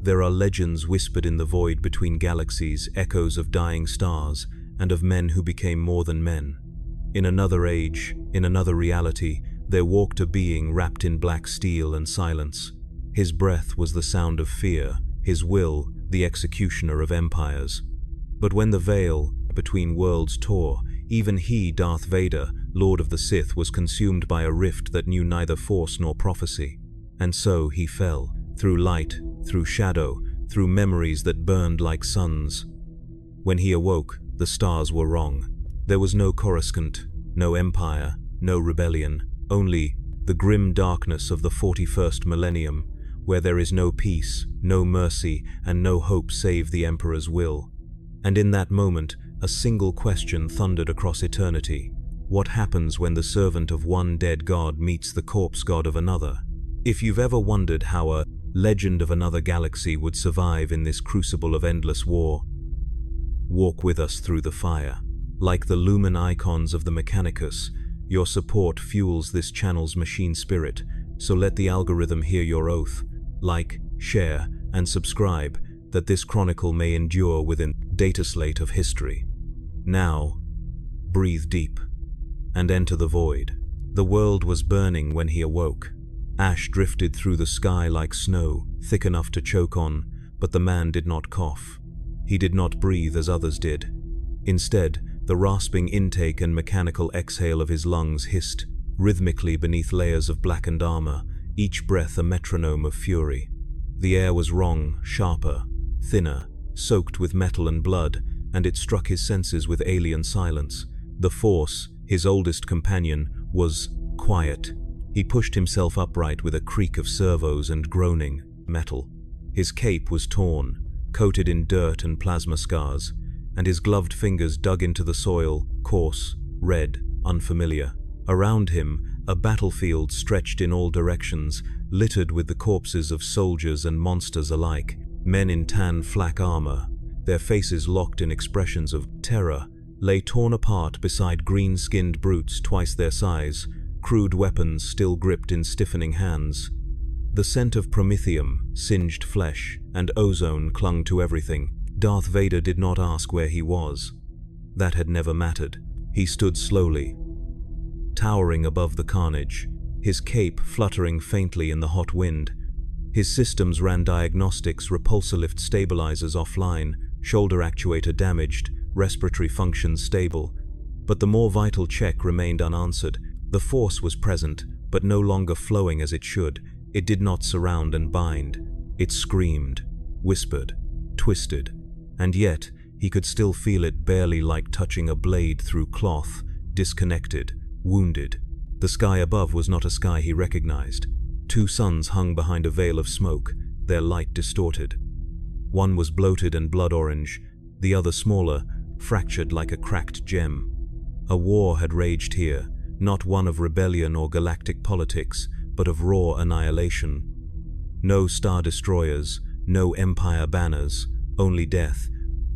There are legends whispered in the void between galaxies, echoes of dying stars, and of men who became more than men. In another age, in another reality, there walked a being wrapped in black steel and silence. His breath was the sound of fear, his will the executioner of empires. But when the veil between worlds tore, even he, Darth Vader, Lord of the Sith, was consumed by a rift that knew neither force nor prophecy. And so he fell, through light, through shadow, through memories that burned like suns. When he awoke, the stars were wrong. There was no Coruscant, no empire, no rebellion, only the grim darkness of the 41st millennium, where there is no peace, no mercy, and no hope save the Emperor's will. And in that moment, a single question thundered across eternity. What happens when the servant of one dead god meets the corpse god of another? If you've ever wondered how a legend of another galaxy would survive in this crucible of endless war, walk with us through the fire. Like the lumen icons of the Mechanicus, your support fuels this channel's machine spirit, so let the algorithm hear your oath. Like, share, and subscribe, that this chronicle may endure within the data slate of history. Now, breathe deep, and enter the void. The world was burning when he awoke. Ash drifted through the sky like snow, thick enough to choke on, but the man did not cough. He did not breathe as others did. Instead, the rasping intake and mechanical exhale of his lungs hissed rhythmically beneath layers of blackened armor, each breath a metronome of fury. The air was wrong, sharper, thinner, soaked with metal and blood, and it struck his senses with alien silence. The Force, his oldest companion, was quiet. He pushed himself upright with a creak of servos and groaning metal. His cape was torn, coated in dirt and plasma scars, and his gloved fingers dug into the soil, coarse, red, unfamiliar. Around him, a battlefield stretched in all directions, littered with the corpses of soldiers and monsters alike, men in tan flak armor, their faces locked in expressions of terror, lay torn apart beside green-skinned brutes twice their size, crude weapons still gripped in stiffening hands. The scent of promethium, singed flesh, and ozone clung to everything. Darth Vader did not ask where he was. That had never mattered. He stood slowly, towering above the carnage, his cape fluttering faintly in the hot wind. His systems ran diagnostics, repulsor-lift stabilizers offline, shoulder actuator damaged, respiratory functions stable. But the more vital check remained unanswered. The Force was present, but no longer flowing as it should. It did not surround and bind. It screamed, whispered, twisted. And yet, he could still feel it, barely like touching a blade through cloth, disconnected, wounded. The sky above was not a sky he recognized. Two suns hung behind a veil of smoke, their light distorted. One was bloated and blood orange, the other smaller, fractured like a cracked gem. A war had raged here, not one of rebellion or galactic politics, but of raw annihilation. No star destroyers, no empire banners, only death.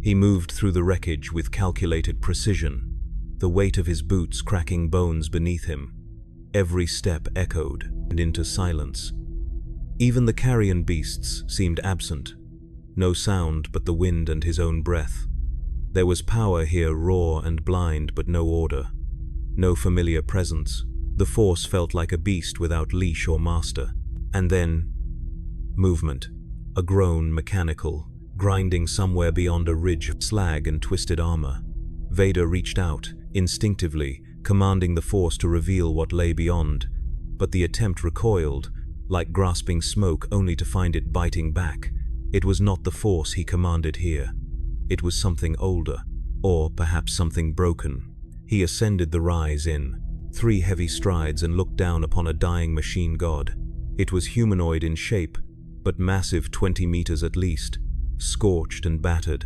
He moved through the wreckage with calculated precision, the weight of his boots cracking bones beneath him. Every step echoed and into silence. Even the carrion beasts seemed absent. No sound but the wind and his own breath. There was power here, raw and blind, but no order. No familiar presence. The Force felt like a beast without leash or master. And then, movement. A groan, mechanical, grinding somewhere beyond a ridge of slag and twisted armor. Vader reached out, instinctively, commanding the Force to reveal what lay beyond. But the attempt recoiled, like grasping smoke only to find it biting back. It was not the Force he commanded here. It was something older, or perhaps something broken. He ascended the rise in 3 heavy strides and looked down upon a dying machine god. It was humanoid in shape, but massive, 20 meters at least, scorched and battered,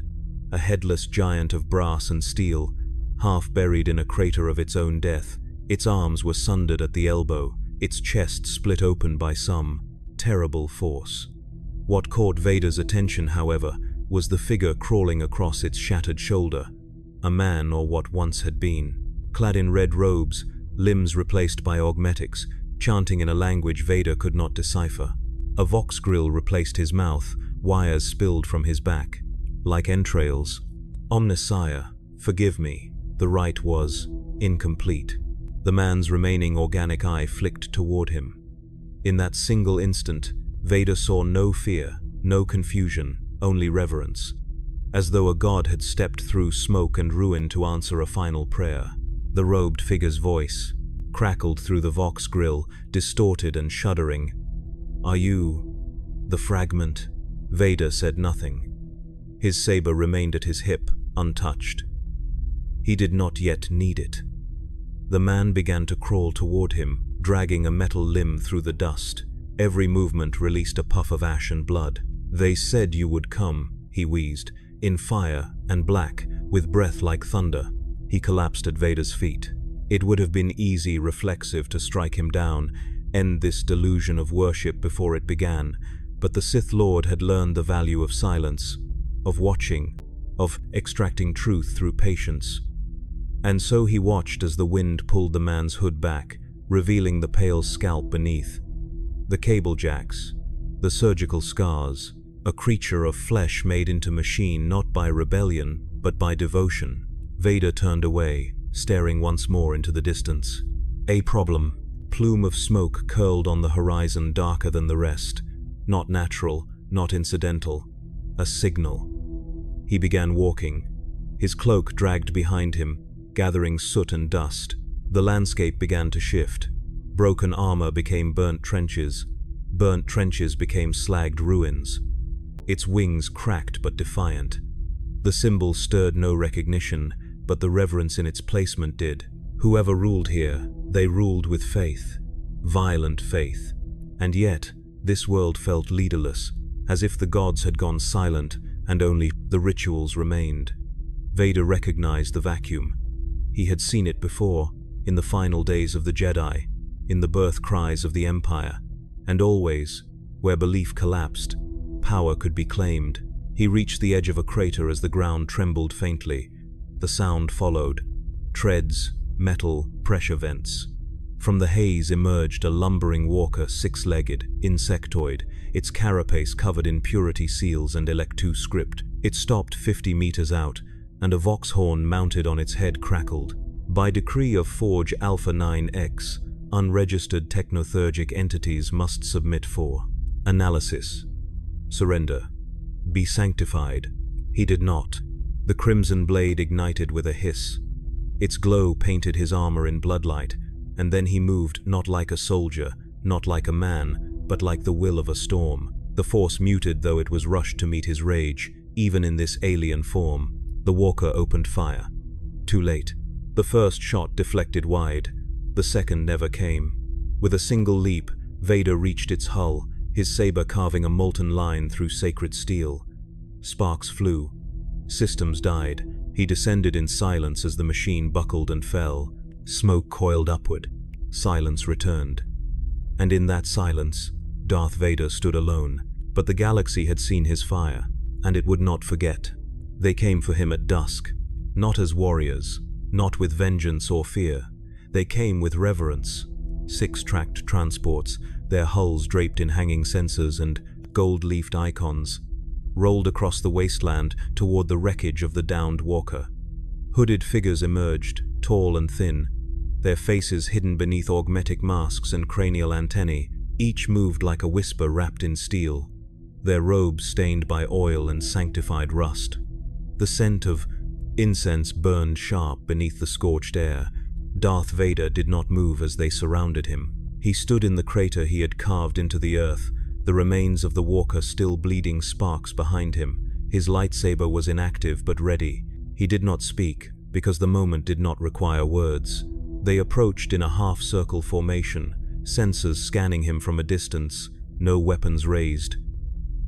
a headless giant of brass and steel, half buried in a crater of its own death. Its arms were sundered at the elbow, its chest split open by some terrible force. What caught Vader's attention, however, was the figure crawling across its shattered shoulder, a man, or what once had been, clad in red robes, limbs replaced by augmetics, chanting in a language Vader could not decipher. A vox grill replaced his mouth, Wires spilled from his back, like entrails. Omnissiah, forgive me. The rite was incomplete. The man's remaining organic eye flicked toward him. In that single instant, Vader saw no fear, no confusion, only reverence. As though a god had stepped through smoke and ruin to answer a final prayer. The robed figure's voice crackled through the Vox grill, distorted and shuddering. "Are you the fragment?" Vader said nothing. His saber remained at his hip, untouched. He did not yet need it. The man began to crawl toward him, dragging a metal limb through the dust. Every movement released a puff of ash and blood. "They said you would come," he wheezed, "in fire and black, with breath like thunder." He collapsed at Vader's feet. It would have been easy, reflexive, to strike him down, end this delusion of worship before it began, but the Sith Lord had learned the value of silence, of watching, of extracting truth through patience. And so he watched as the wind pulled the man's hood back, revealing the pale scalp beneath. The cable jacks, the surgical scars, a creature of flesh made into machine not by rebellion, but by devotion. Vader turned away, staring once more into the distance. A problem. Plume of smoke curled on the horizon, darker than the rest. Not natural, not incidental. A signal. He began walking. His cloak dragged behind him, gathering soot and dust. The landscape began to shift. Broken armor became burnt trenches. Burnt trenches became slagged ruins. Its wings cracked but defiant. The symbol stirred no recognition, but the reverence in its placement did. Whoever ruled here, they ruled with faith. Violent faith. And yet, this world felt leaderless, as if the gods had gone silent and only the rituals remained. Vader recognized the vacuum. He had seen it before, in the final days of the Jedi, in the birth cries of the Empire, and always, where belief collapsed, power could be claimed. He reached the edge of a crater as the ground trembled faintly. The sound followed. Treads, metal, pressure vents. From the haze emerged a lumbering walker, six-legged, insectoid, its carapace covered in purity seals and Electu script. It stopped 50 meters out, and a Vox horn mounted on its head crackled. By decree of Forge Alpha 9X, unregistered technothurgic entities must submit for analysis. Surrender. Be sanctified. He did not. The crimson blade ignited with a hiss. Its glow painted his armor in bloodlight, and then he moved not like a soldier, not like a man, but like the will of a storm. The force muted, though it was rushed to meet his rage, even in this alien form. The walker opened fire. Too late. The first shot deflected wide. The second never came. With a single leap, Vader reached its hull, his saber carving a molten line through sacred steel. Sparks flew. Systems died. He descended in silence as the machine buckled and fell. Smoke coiled upward. Silence returned. And in that silence, Darth Vader stood alone. But the galaxy had seen his fire, and it would not forget. They came for him at dusk, not as warriors, not with vengeance or fear. They came with reverence. 6-tracked transports, their hulls draped in hanging sensors and gold-leafed icons, rolled across the wasteland toward the wreckage of the downed walker. Hooded figures emerged, tall and thin, their faces hidden beneath augmetic masks and cranial antennae. Each moved like a whisper wrapped in steel, their robes stained by oil and sanctified rust. The scent of incense burned sharp beneath the scorched air. Darth Vader did not move as they surrounded him. He stood in the crater he had carved into the earth, the remains of the walker still bleeding sparks behind him. His lightsaber was inactive but ready. He did not speak, because the moment did not require words. They approached in a half-circle formation, sensors scanning him from a distance, no weapons raised.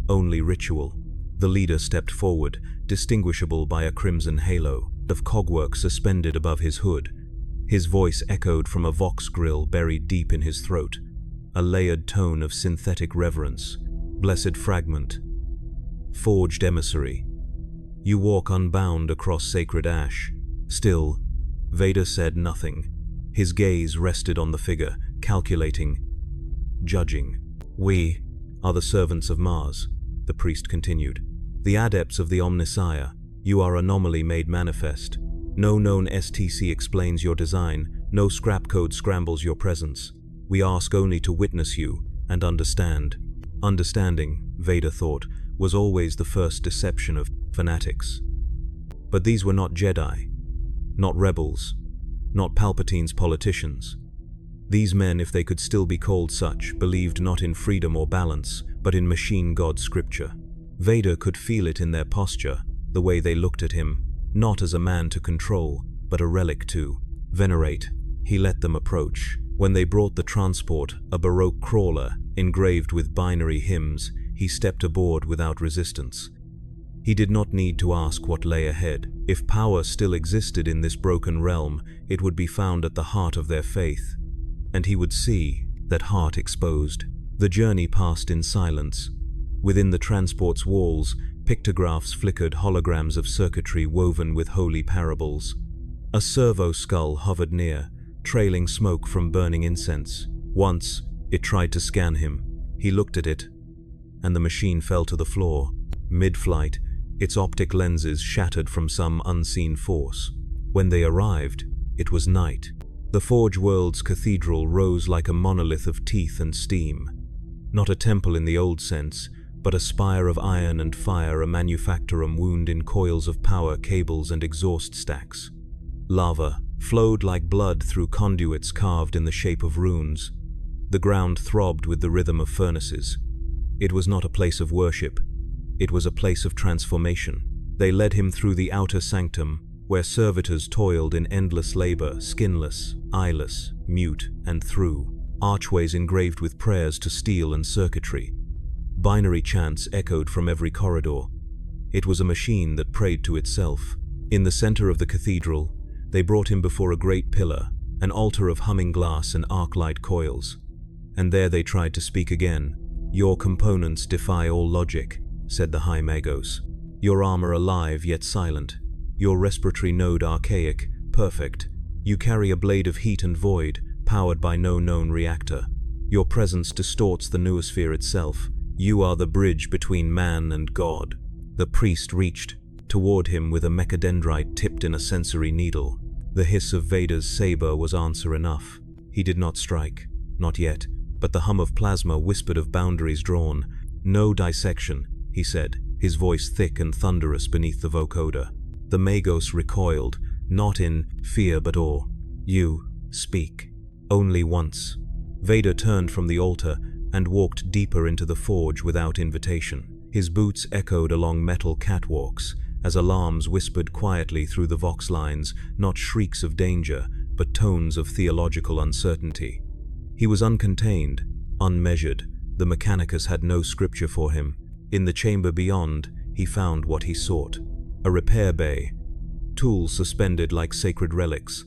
Only ritual. The leader stepped forward, distinguishable by a crimson halo of cogwork suspended above his hood. His voice echoed from a Vox grill buried deep in his throat, a layered tone of synthetic reverence. Blessed fragment. Forged emissary. You walk unbound across sacred ash. Still, Vader said nothing. His gaze rested on the figure, calculating, judging. We are the servants of Mars. the priest continued. The adepts of the Omnissiah, you are anomaly made manifest. No known STC explains your design, no scrap code scrambles your presence. We ask only to witness you and understand. Understanding, Vader thought, was always the first deception of fanatics. But these were not Jedi, not rebels, not Palpatine's politicians. These men, if they could still be called such, believed not in freedom or balance, but in machine god scripture. Vader could feel it in their posture, the way they looked at him, not as a man to control, but a relic to venerate. He let them approach. When they brought the transport, a Baroque crawler, engraved with binary hymns, he stepped aboard without resistance. He did not need to ask what lay ahead. If power still existed in this broken realm, it would be found at the heart of their faith, and he would see that heart exposed. The journey passed in silence. Within the transport's walls, pictographs flickered, holograms of circuitry woven with holy parables. A servo skull hovered near, trailing smoke from burning incense. Once, it tried to scan him. He looked at it, and the machine fell to the floor. Mid-flight, its optic lenses shattered from some unseen force. When they arrived, it was night. The Forge World's cathedral rose like a monolith of teeth and steam. Not a temple in the old sense, but a spire of iron and fire, a manufactorum wound in coils of power cables and exhaust stacks. Lava flowed like blood through conduits carved in the shape of runes. The ground throbbed with the rhythm of furnaces. It was not a place of worship. It was a place of transformation. They led him through the outer sanctum, where servitors toiled in endless labor, skinless, eyeless, mute, and through archways engraved with prayers to steel and circuitry. Binary chants echoed from every corridor. It was a machine that prayed to itself. In the center of the cathedral, they brought him before a great pillar, an altar of humming glass and arc-light coils. And there they tried to speak again. Your components defy all logic, said the High Magos. Your armor alive yet silent. Your respiratory node archaic, perfect. You carry a blade of heat and void, powered by no known reactor. Your presence distorts the noosphere itself. You are the bridge between man and God. The priest reached toward him with a mechadendrite tipped in a sensory needle. The hiss of Vader's saber was answer enough. He did not strike, not yet, but the hum of plasma whispered of boundaries drawn. No dissection, he said, his voice thick and thunderous beneath the vocoder. The Magos recoiled, not in fear but awe. You speak. Only once. Vader turned from the altar and walked deeper into the forge without invitation. His boots echoed along metal catwalks as alarms whispered quietly through the vox lines, not shrieks of danger, but tones of theological uncertainty. He was uncontained, unmeasured. The Mechanicus had no scripture for him. In the chamber beyond, he found what he sought. A repair bay, tools suspended like sacred relics,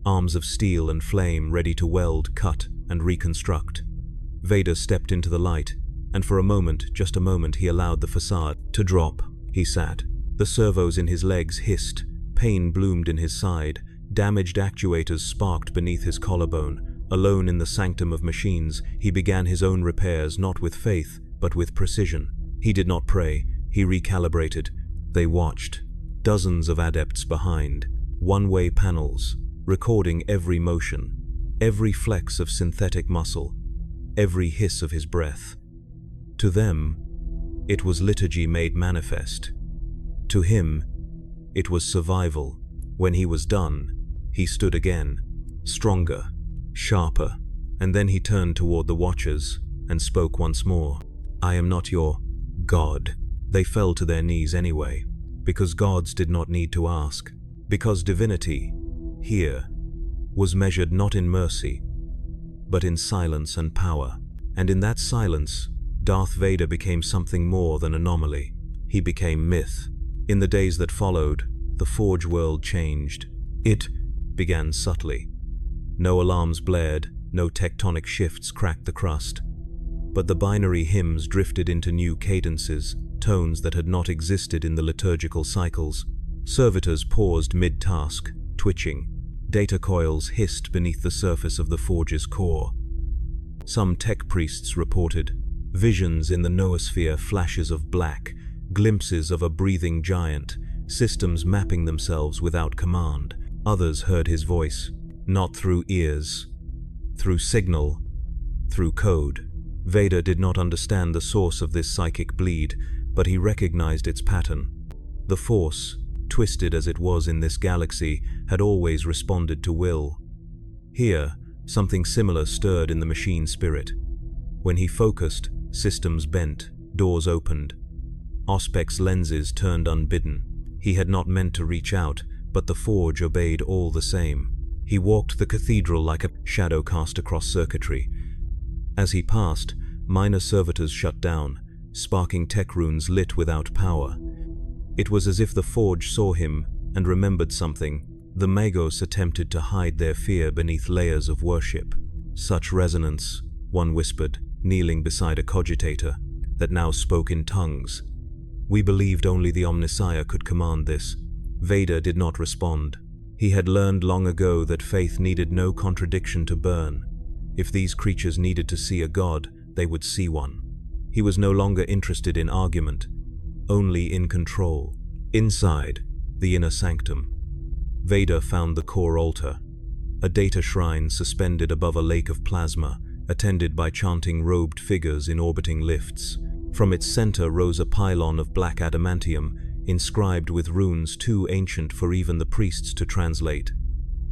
arms of steel and flame ready to weld, cut, and reconstruct. Vader stepped into the light, and for a moment, just a moment, he allowed the facade to drop. He sat. The servos in his legs hissed, pain bloomed in his side, damaged actuators sparked beneath his collarbone. Alone in the sanctum of machines, he began his own repairs, not with faith, but with precision. He did not pray, he recalibrated. They watched. Dozens of adepts behind, one-way panels, recording every motion, every flex of synthetic muscle, every hiss of his breath. To them, it was liturgy made manifest. To him, it was survival. When he was done, he stood again, stronger, sharper, and then he turned toward the watchers and spoke once more. I am not your God. They fell to their knees anyway, because gods did not need to ask, because divinity, here, was measured not in mercy, but in silence and power. And in that silence, Darth Vader became something more than anomaly. He became myth. In the days that followed, the Forge world changed. It began subtly. No alarms blared, no tectonic shifts cracked the crust. But the binary hymns drifted into new cadences, tones that had not existed in the liturgical cycles. Servitors paused mid-task, twitching. Data coils hissed beneath the surface of the Forge's core. Some tech priests reported, Visions in the noosphere, flashes of black, glimpses of a breathing giant, systems mapping themselves without command. Others heard his voice, not through ears, through signal, through code. Vader did not understand the source of this psychic bleed, but he recognized its pattern. The Force, twisted as it was in this galaxy, had always responded to will. Here, something similar stirred in the machine spirit. When he focused, systems bent, doors opened. Ospec's lenses turned unbidden. He had not meant to reach out, but the forge obeyed all the same. He walked the cathedral like a shadow cast across circuitry. As he passed, minor servitors shut down, sparking tech runes lit without power. It was as if the forge saw him and remembered something. The Magos attempted to hide their fear beneath layers of worship. Such resonance, one whispered, kneeling beside a cogitator, that now spoke in tongues. We believed only the Omnissiah could command this. Vader did not respond. He had learned long ago that faith needed no contradiction to burn. If these creatures needed to see a god, they would see one. He was no longer interested in argument, only in control. Inside, the inner sanctum, Vader found the core altar, a data shrine suspended above a lake of plasma, attended by chanting robed figures in orbiting lifts. From its center rose a pylon of black adamantium, inscribed with runes too ancient for even the priests to translate.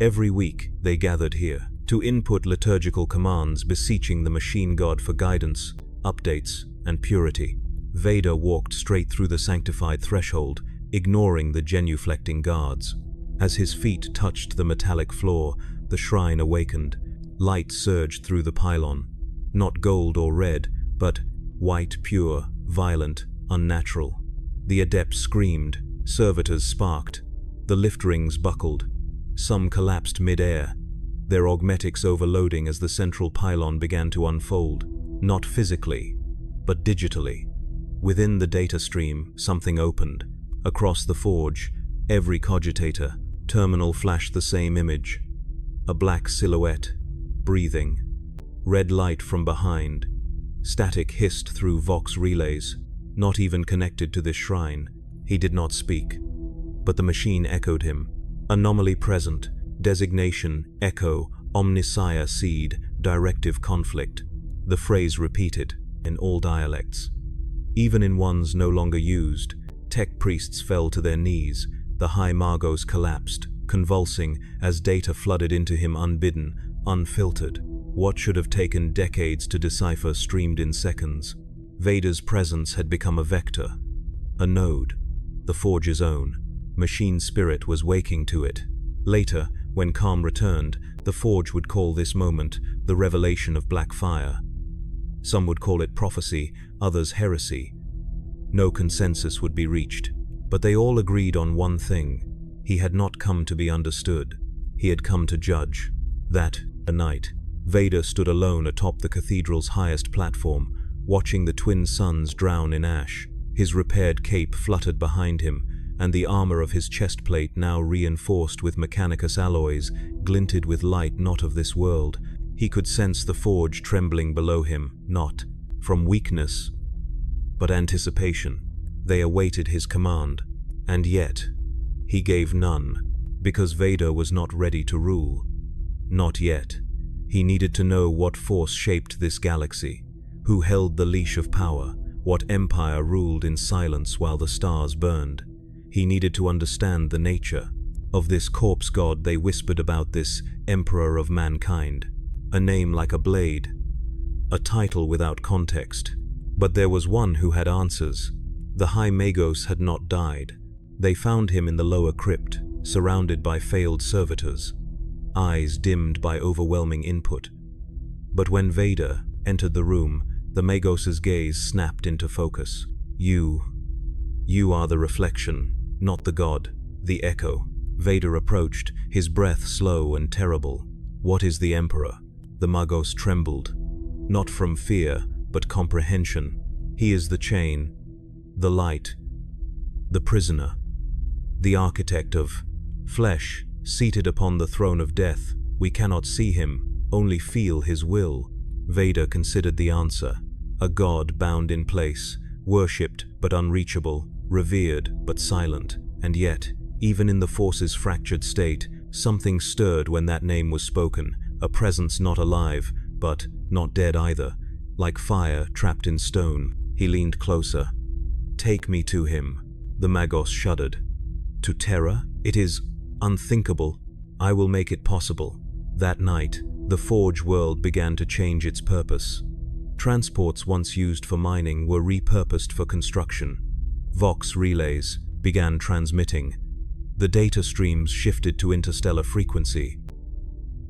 Every week, they gathered here, to input liturgical commands beseeching the machine god for guidance, updates, and purity. Vader walked straight through the sanctified threshold, ignoring the genuflecting guards. As his feet touched the metallic floor, the shrine awakened. Light surged through the pylon, not gold or red, but white, pure, violent, unnatural. The adepts screamed, servitors sparked, the lift rings buckled. Some collapsed mid-air, their augmetics overloading as the central pylon began to unfold, not physically, but digitally. Within the data stream, something opened. Across the forge, every cogitator, terminal flashed the same image. A black silhouette, breathing. Red light from behind. Static hissed through Vox relays, not even connected to this shrine. He did not speak, but the machine echoed him. Anomaly present, designation, echo, Omnissiah seed, directive conflict. The phrase repeated, in all dialects. Even in ones no longer used, tech priests fell to their knees. The High Magos collapsed, convulsing as data flooded into him unbidden, unfiltered. What should have taken decades to decipher streamed in seconds. Vader's presence had become a vector, a node, the forge's own. Machine spirit was waking to it. Later, when calm returned, the forge would call this moment the revelation of black fire. Some would call it prophecy, others heresy. No consensus would be reached, but they all agreed on one thing. He had not come to be understood. He had come to judge. That night, Vader stood alone atop the cathedral's highest platform, watching the twin suns drown in ash. His repaired cape fluttered behind him, and the armor of his chestplate, now reinforced with mechanicus alloys, glinted with light not of this world. He could sense the forge trembling below him, not from weakness, but anticipation. They awaited his command, and yet he gave none, because Vader was not ready to rule. Not yet. He needed to know what force shaped this galaxy, who held the leash of power, what empire ruled in silence while the stars burned. He needed to understand the nature of this corpse god they whispered about, this emperor of mankind. A name like a blade, a title without context. But there was one who had answers. The High Magos had not died. They found him in the lower crypt, surrounded by failed servitors, eyes dimmed by overwhelming input. But when Vader entered the room, the Magos' gaze snapped into focus. You are the reflection, not the god, the echo. Vader approached, his breath slow and terrible. What is the Emperor? The Magos trembled, not from fear, but comprehension. He is the chain, the light, the prisoner, the architect of flesh, seated upon the throne of death. We cannot see him, only feel his will. Vader considered the answer, A god bound in place, worshipped but unreachable, revered but silent. And yet, even in the Force's fractured state, something stirred when that name was spoken, a presence not alive, but not dead either. Like fire trapped in stone, he leaned closer. "Take me to him." The Magos shuddered. "To Terra? It is unthinkable. I will make it possible." That night, the Forge world began to change its purpose. Transports once used for mining were repurposed for construction. Vox relays began transmitting. The data streams shifted to interstellar frequency.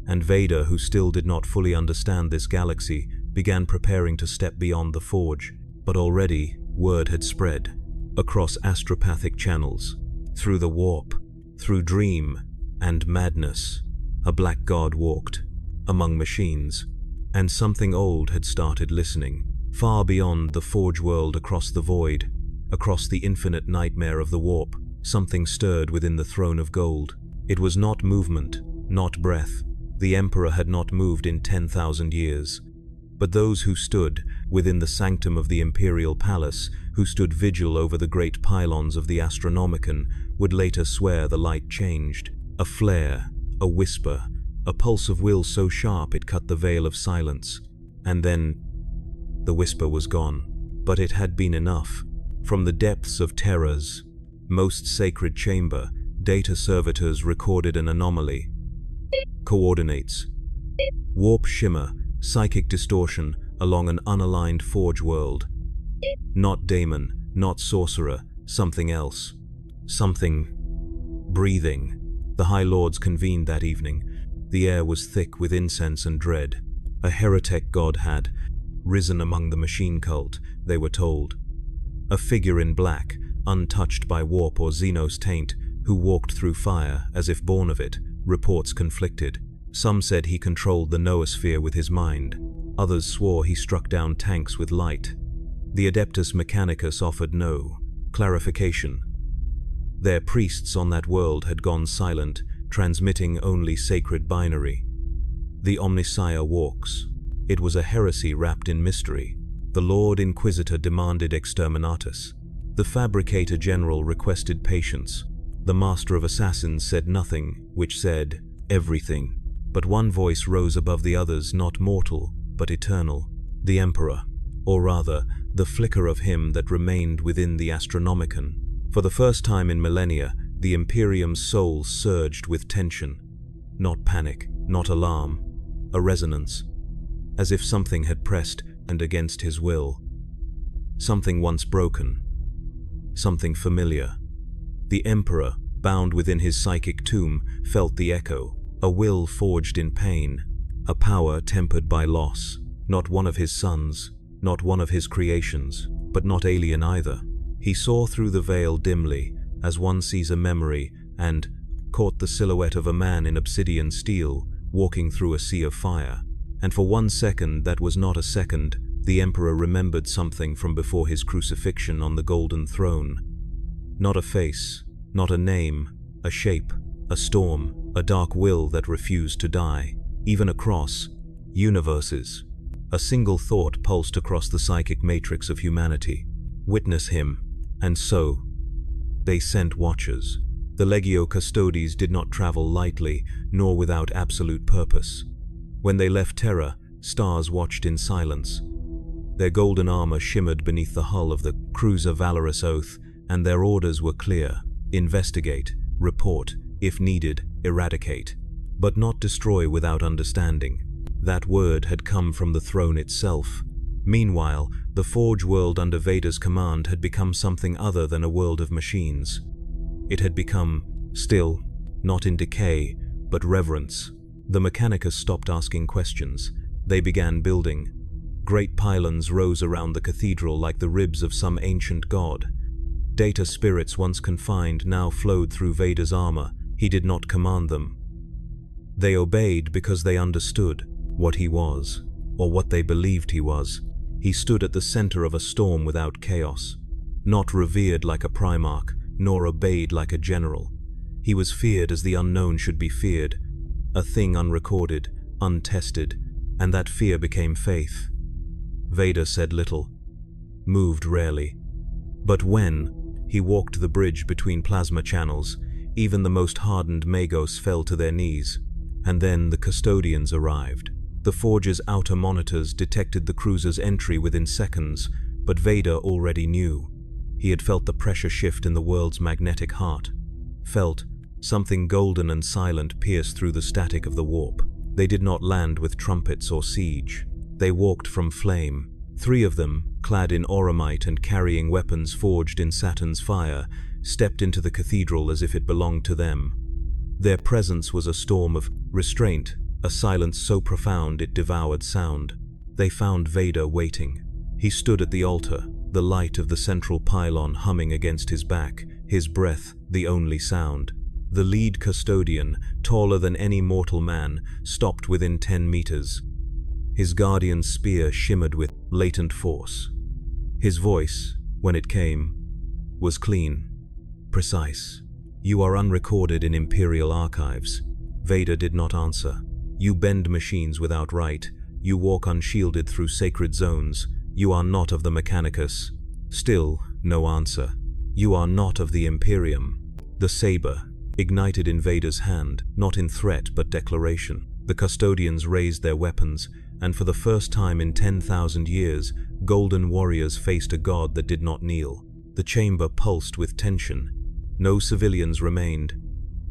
And Vader, who still did not fully understand this galaxy, began preparing to step beyond the Forge. But already, word had spread. Across astropathic channels, through the warp, through dream and madness, a black god walked among machines. And something old had started listening. Far beyond the Forge world, across the void, across the infinite nightmare of the warp, something stirred within the throne of gold. It was not movement, not breath. The Emperor had not moved in 10,000 years. But those who stood within the sanctum of the Imperial Palace, who stood vigil over the great pylons of the Astronomicon, would later swear the light changed. A flare, a whisper, a pulse of will so sharp it cut the veil of silence. And then the whisper was gone. But it had been enough. From the depths of Terra's most sacred chamber, data servitors recorded an anomaly. Coordinates. Warp shimmer, psychic distortion along an unaligned Forge world. Not daemon, not sorcerer, something else. Something breathing. The High Lords convened that evening. The air was thick with incense and dread. A heretic god had risen among the machine cult, they were told. A figure in black, untouched by warp or Xenos taint, who walked through fire as if born of it. Reports conflicted. Some said he controlled the noosphere with his mind. Others swore he struck down tanks with light. The Adeptus Mechanicus offered no clarification. Their priests on that world had gone silent, transmitting only sacred binary. The Omnissiah walks. It was a heresy wrapped in mystery. The Lord Inquisitor demanded exterminatus. The Fabricator General requested patience. The Master of Assassins said nothing, which said everything. But one voice rose above the others, not mortal, but eternal. The Emperor, or rather, the flicker of him that remained within the Astronomicon. For the first time in millennia, the Imperium's soul surged with tension. Not panic, not alarm, a resonance. As if something had pressed and against his will. Something once broken. Something familiar. The Emperor, bound within his psychic tomb, felt the echo. A will forged in pain. A power tempered by loss. Not one of his sons, not one of his creations, but not alien either. He saw through the veil dimly, as one sees a memory, and caught the silhouette of a man in obsidian steel, walking through a sea of fire. And for 1 second that was not a second, the Emperor remembered something from before his crucifixion on the golden throne. Not a face, not a name, a shape, a storm, a dark will that refused to die. Even across universes, a single thought pulsed across the psychic matrix of humanity. Witness him. And so, they sent watchers. The Legio Custodes did not travel lightly, nor without absolute purpose. When they left Terra, stars watched in silence. Their golden armor shimmered beneath the hull of the cruiser Valorous Oath, and their orders were clear. Investigate, report, if needed, eradicate. But not destroy without understanding. That word had come from the throne itself. Meanwhile, the Forge world under Vader's command had become something other than a world of machines. It had become, still, not in decay, but reverence. The Mechanicus stopped asking questions. They began building. Great pylons rose around the cathedral like the ribs of some ancient god. Data spirits once confined now flowed through Vader's armor. He did not command them. They obeyed because they understood what he was, or what they believed he was. He stood at the center of a storm without chaos, not revered like a primarch, nor obeyed like a general. He was feared as the unknown should be feared, a thing unrecorded, untested, and that fear became faith. Vader said little, moved rarely. But when he walked the bridge between plasma channels, even the most hardened Magos fell to their knees. And then the custodians arrived. The Forge's outer monitors detected the cruiser's entry within seconds, but Vader already knew. He had felt the pressure shift in the world's magnetic heart. Felt something golden and silent pierce through the static of the warp. They did not land with trumpets or siege. They walked from flame. 3 of them, clad in auramite and carrying weapons forged in Saturn's fire, stepped into the cathedral as if it belonged to them. Their presence was a storm of restraint, a silence so profound it devoured sound. They found Vader waiting. He stood at the altar, the light of the central pylon humming against his back, his breath the only sound. The lead custodian, taller than any mortal man, stopped within 10 meters. His guardian's spear shimmered with latent force. His voice, when it came, was clean, precise. "You are unrecorded in Imperial archives." Vader did not answer. "You bend machines without right. You walk unshielded through sacred zones. You are not of the Mechanicus." Still, no answer. "You are not of the Imperium." The saber ignited in Vader's hand, not in threat but declaration. The custodians raised their weapons, and for the first time in 10,000 years, golden warriors faced a god that did not kneel. The chamber pulsed with tension. No civilians remained,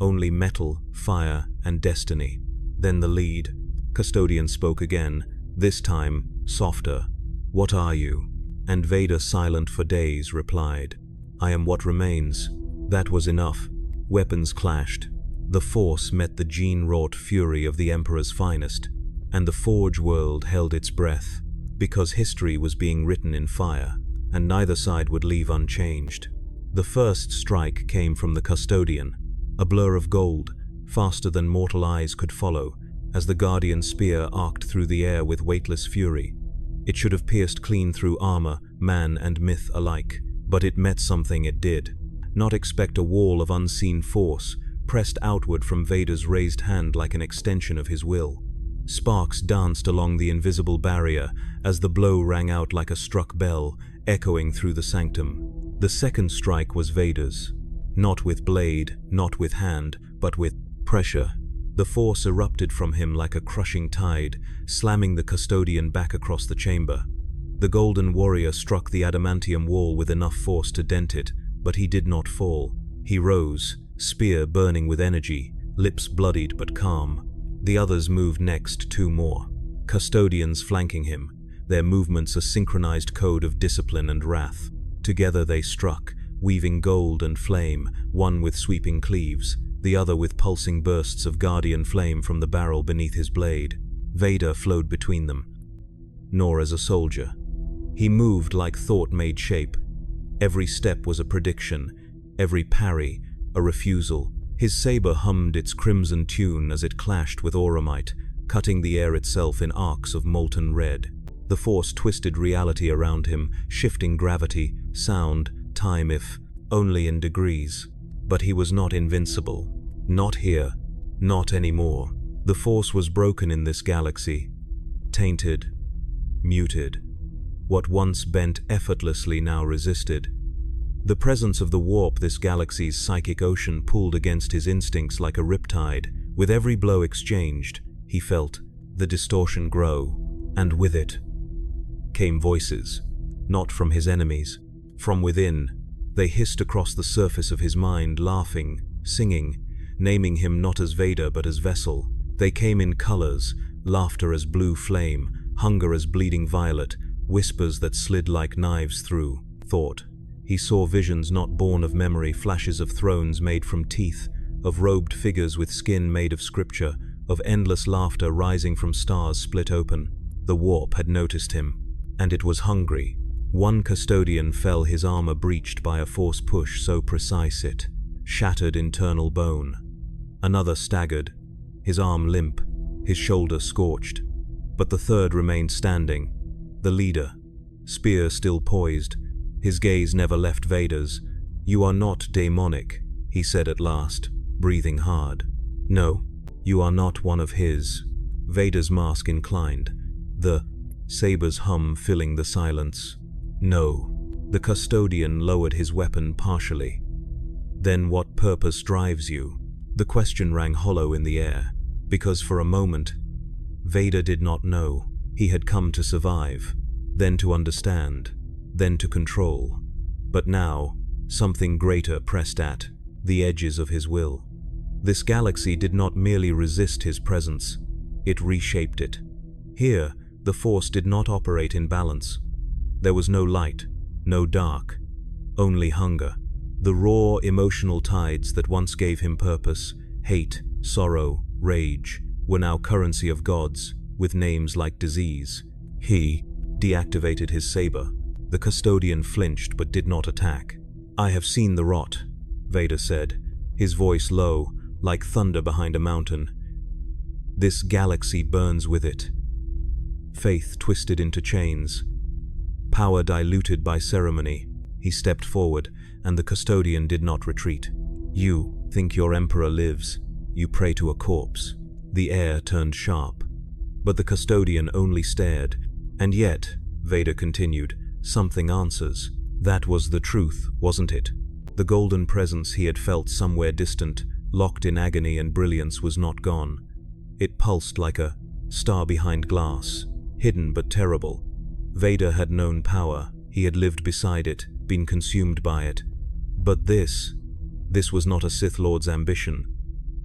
only metal, fire, and destiny. Then the lead custodian spoke again, this time softer. "What are you?" And Vader, silent for days, replied, "I am what remains." That was enough. Weapons clashed. The Force met the gene-wrought fury of the Emperor's finest, and the Forge world held its breath, because history was being written in fire, and neither side would leave unchanged. The first strike came from the custodian, a blur of gold, faster than mortal eyes could follow, as the Guardian spear arced through the air with weightless fury. It should have pierced clean through armor, man and myth alike, but it met something it did. Not expect a wall of unseen force, pressed outward from Vader's raised hand like an extension of his will. Sparks danced along the invisible barrier as the blow rang out like a struck bell, echoing through the sanctum. The second strike was Vader's. Not with blade, not with hand, but with pressure. The force erupted from him like a crushing tide, slamming the custodian back across the chamber. The golden warrior struck the adamantium wall with enough force to dent it, but he did not fall. He rose, spear burning with energy, lips bloodied but calm. The others moved next, 2 more. Custodians flanking him, their movements a synchronized code of discipline and wrath. Together they struck, weaving gold and flame, one with sweeping cleaves, the other with pulsing bursts of guardian flame from the barrel beneath his blade. Vader flowed between them, nor as a soldier. He moved like thought made shape. Every step was a prediction, every parry a refusal. His saber hummed its crimson tune as it clashed with auramite, cutting the air itself in arcs of molten red. The Force twisted reality around him, shifting gravity, sound, time if only in degrees. But he was not invincible. Not here. Not anymore. The Force was broken in this galaxy. Tainted. Muted. What once bent effortlessly now resisted. The presence of the warp this galaxy's psychic ocean pulled against his instincts like a riptide. With every blow exchanged, he felt the distortion grow, and with it came voices, not from his enemies, from within. They hissed across the surface of his mind, laughing, singing, naming him not as Vader but as vessel. They came in colors, laughter as blue flame, hunger as bleeding violet, whispers that slid like knives through thought. He saw visions not born of memory, flashes of thrones made from teeth, of robed figures with skin made of scripture, of endless laughter rising from stars split open. The warp had noticed him, and it was hungry. One custodian fell, his armor breached by a force push so precise it shattered internal bone. Another staggered, his arm limp, his shoulder scorched. But the third remained standing, the leader, spear still poised. His gaze never left Vader's. "You are not demonic," he said at last, breathing hard. "No, you are not one of his." Vader's mask inclined. The sabers hum filling the silence. No. The custodian lowered his weapon partially. Then what purpose drives you? The question rang hollow in the air, because for a moment, Vader did not know. He had come to survive, then to understand, then to control. But now, something greater pressed at the edges of his will. This galaxy did not merely resist his presence, it reshaped it. Here, the Force did not operate in balance. There was no light, no dark, only hunger. The raw emotional tides that once gave him purpose, hate, sorrow, rage, were now currency of gods, with names like disease. He deactivated his saber. The custodian flinched but did not attack. "I have seen the rot," Vader said, his voice low, like thunder behind a mountain. "This galaxy burns with it." Faith twisted into chains. Power diluted by ceremony. He stepped forward, and the custodian did not retreat. "You think your emperor lives. You pray to a corpse." The air turned sharp. But the custodian only stared. "And yet," Vader continued, "something answers. That was the truth, wasn't it? The golden presence he had felt somewhere distant, locked in agony and brilliance, was not gone. It pulsed like a star behind glass, hidden but terrible. Vader had known power. He had lived beside it, been consumed by it. But this was not a Sith Lord's ambition.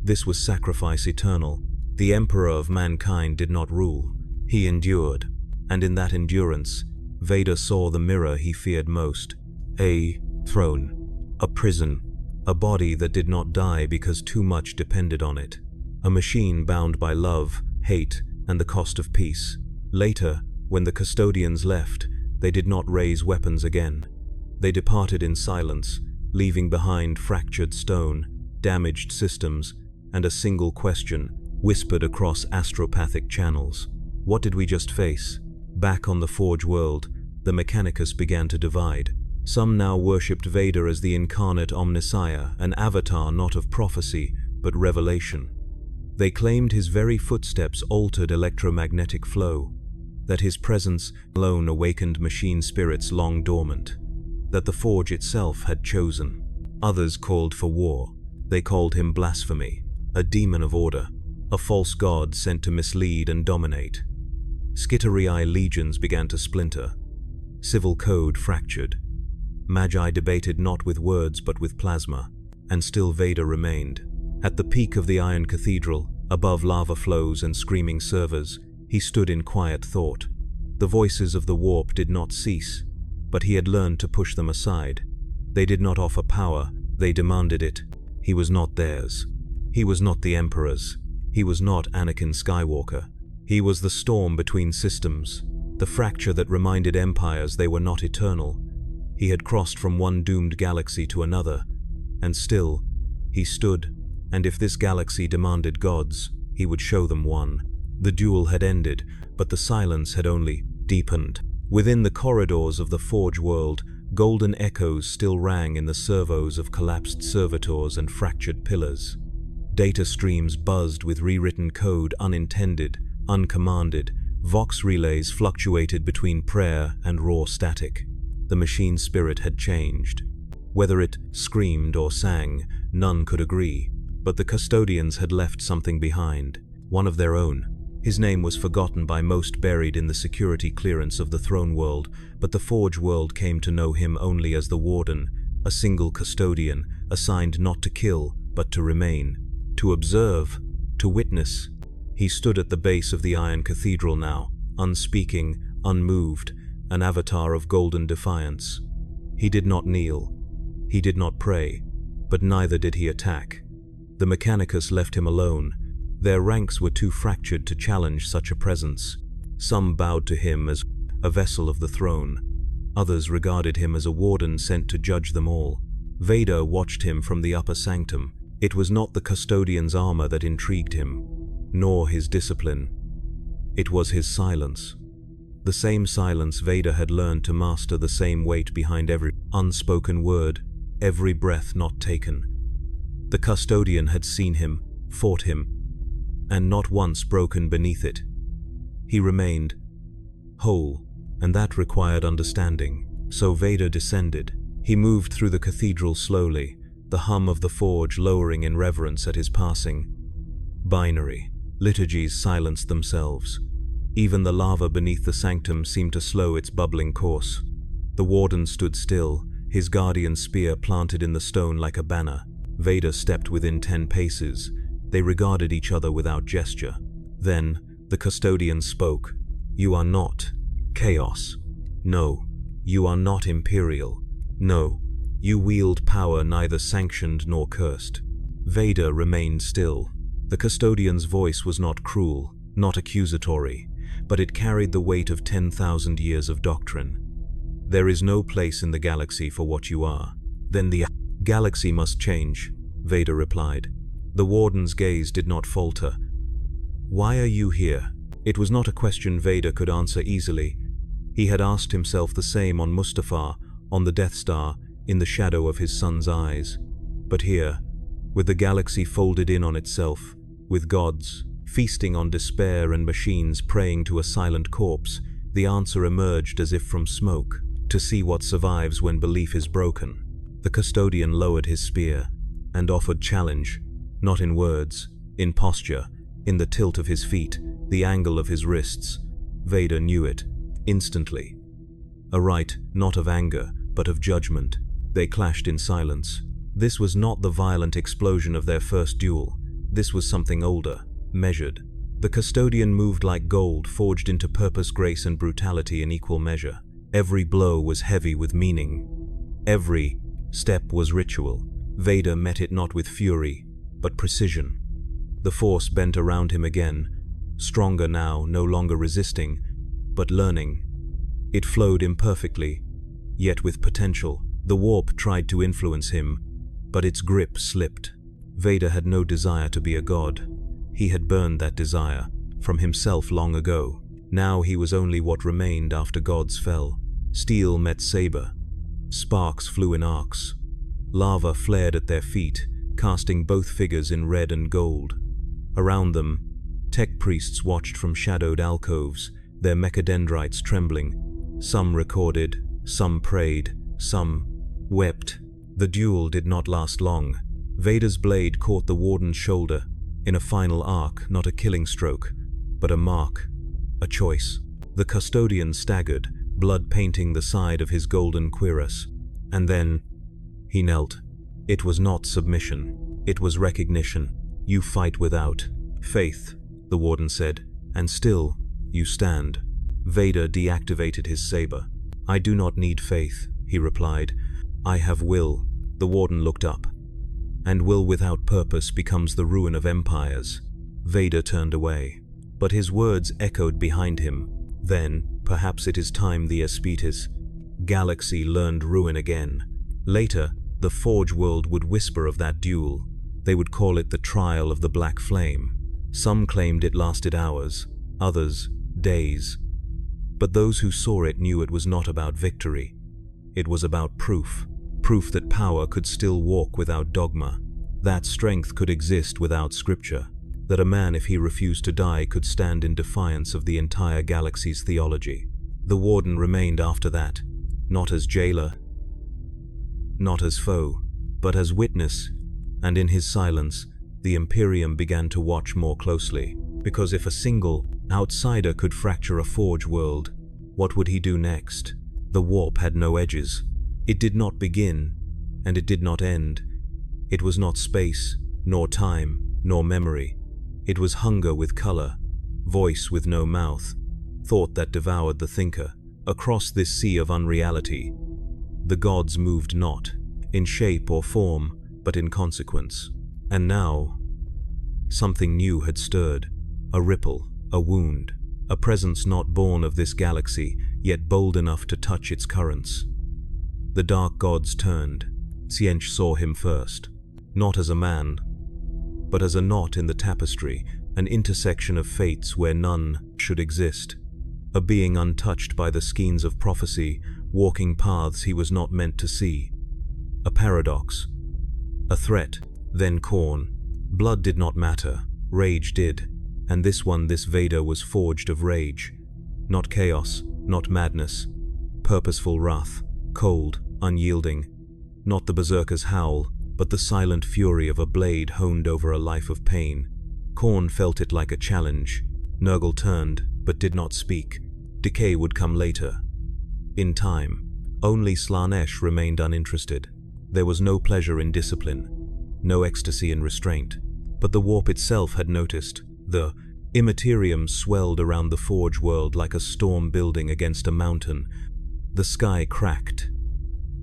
This was sacrifice eternal. The Emperor of mankind did not rule. He endured. And in that endurance, Vader saw the mirror he feared most. A throne. A prison. A body that did not die because too much depended on it. A machine bound by love, hate, and the cost of peace. Later, when the custodians left, they did not raise weapons again. They departed in silence, leaving behind fractured stone, damaged systems, and a single question, whispered across astropathic channels. What did we just face? Back on the Forge world, the Mechanicus began to divide. Some now worshipped Vader as the incarnate Omnissiah, an avatar not of prophecy, but revelation. They claimed his very footsteps altered electromagnetic flow, that his presence alone awakened machine spirits long dormant, that the Forge itself had chosen. Others called for war. They called him blasphemy, a demon of order, a false god sent to mislead and dominate. Skittery-eye legions began to splinter. Civil code fractured. Magi debated not with words but with plasma, and still Vader remained. At the peak of the Iron Cathedral, above lava flows and screaming servers, he stood in quiet thought. The voices of the warp did not cease, but he had learned to push them aside. They did not offer power, they demanded it. He was not theirs. He was not the Emperor's. He was not Anakin Skywalker. He was the storm between systems, the fracture that reminded empires they were not eternal. He had crossed from one doomed galaxy to another, and still, he stood, and if this galaxy demanded gods, he would show them one. The duel had ended, but the silence had only deepened. Within the corridors of the Forge world, golden echoes still rang in the servos of collapsed servitors and fractured pillars. Data streams buzzed with rewritten code, unintended, uncommanded. Vox relays fluctuated between prayer and raw static. The machine spirit had changed. Whether it screamed or sang, none could agree, but the custodians had left something behind, one of their own. His name was forgotten by most, buried in the security clearance of the Throne World, but the Forge World came to know him only as the Warden, a single custodian, assigned not to kill, but to remain, to observe, to witness. He stood at the base of the Iron Cathedral now, unspeaking, unmoved, an avatar of golden defiance. He did not kneel. He did not pray, but neither did he attack. The Mechanicus left him alone. Their ranks were too fractured to challenge such a presence. Some bowed to him as a vessel of the throne. Others regarded him as a warden sent to judge them all. Vader watched him from the upper sanctum. It was not the custodian's armor that intrigued him, nor his discipline. It was his silence. The same silence Vader had learned to master, the same weight behind every unspoken word, every breath not taken. The custodian had seen him, fought him, and not once broken beneath it. He remained, whole, and that required understanding. So Vader descended. He moved through the cathedral slowly, the hum of the forge lowering in reverence at his passing. Binary. Liturgies silenced themselves. Even the lava beneath the sanctum seemed to slow its bubbling course. The warden stood still, his guardian spear planted in the stone like a banner. Vader stepped within 10 paces. They regarded each other without gesture. Then, the custodian spoke. "You are not chaos. No, you are not Imperial. No, you wield power neither sanctioned nor cursed." Vader remained still. The custodian's voice was not cruel, not accusatory, but it carried the weight of 10,000 years of doctrine. "There is no place in the galaxy for what you are. Then the galaxy must change," Vader replied. The warden's gaze did not falter. "Why are you here?" It was not a question Vader could answer easily. He had asked himself the same on Mustafar, on the Death Star, in the shadow of his son's eyes. But here, with the galaxy folded in on itself, with gods feasting on despair and machines praying to a silent corpse, the answer emerged as if from smoke, to see what survives when belief is broken. The custodian lowered his spear and offered challenge, not in words, in posture, in the tilt of his feet, the angle of his wrists. Vader knew it, instantly. A rite not of anger, but of judgment. They clashed in silence. This was not the violent explosion of their first duel. This was something older, measured. The custodian moved like gold, forged into purpose, grace, and brutality in equal measure. Every blow was heavy with meaning. Every step was ritual. Vader met it not with fury, but precision. The force bent around him again, stronger now, no longer resisting, but learning. It flowed imperfectly, yet with potential. The warp tried to influence him, but its grip slipped. Vader had no desire to be a god. He had burned that desire from himself long ago. Now he was only what remained after gods fell. Steel met saber. Sparks flew in arcs. Lava flared at their feet, casting both figures in red and gold. Around them, tech priests watched from shadowed alcoves, their mechadendrites trembling. Some recorded, some prayed, some wept. The duel did not last long. Vader's blade caught the warden's shoulder, in a final arc, not a killing stroke, but a mark, a choice. The custodian staggered, blood painting the side of his golden cuirass. And then, he knelt. It was not submission. It was recognition. "You fight without faith," the warden said, "and still, you stand." Vader deactivated his saber. "I do not need faith," he replied. "I have will." The warden looked up. "And will without purpose becomes the ruin of empires." Vader turned away, but his words echoed behind him. "Then, perhaps it is time the Espetis galaxy learned ruin again." Later, the Forge world would whisper of that duel. They would call it the trial of the Black Flame. Some claimed it lasted hours, others days. But those who saw it knew it was not about victory. It was about proof. Proof that power could still walk without dogma, that strength could exist without scripture, that a man, if he refused to die, could stand in defiance of the entire galaxy's theology. The warden remained after that, not as jailer, not as foe, but as witness, and in his silence, the Imperium began to watch more closely, because if a single outsider could fracture a Forge world, what would he do next? The warp had no edges. It did not begin, and it did not end. It was not space, nor time, nor memory. It was hunger with color, voice with no mouth, thought that devoured the thinker. Across this sea of unreality, the gods moved not, in shape or form, but in consequence. And now, something new had stirred, a ripple, a wound, a presence not born of this galaxy, yet bold enough to touch its currents. The dark gods turned. Siench saw him first, not as a man, but as a knot in the tapestry, an intersection of fates where none should exist. A being untouched by the skeins of prophecy, walking paths he was not meant to see. A paradox. A threat, then Khorne. Blood did not matter, rage did, and this Vader was forged of rage. Not chaos, not madness. Purposeful wrath, cold, unyielding. Not the berserker's howl, but the silent fury of a blade honed over a life of pain. Khorne felt it like a challenge. Nurgle turned, but did not speak. Decay would come later. In time, only Slaanesh remained uninterested. There was no pleasure in discipline, no ecstasy in restraint. But the warp itself had noticed. The Imperium swelled around the forge world like a storm building against a mountain. The sky cracked.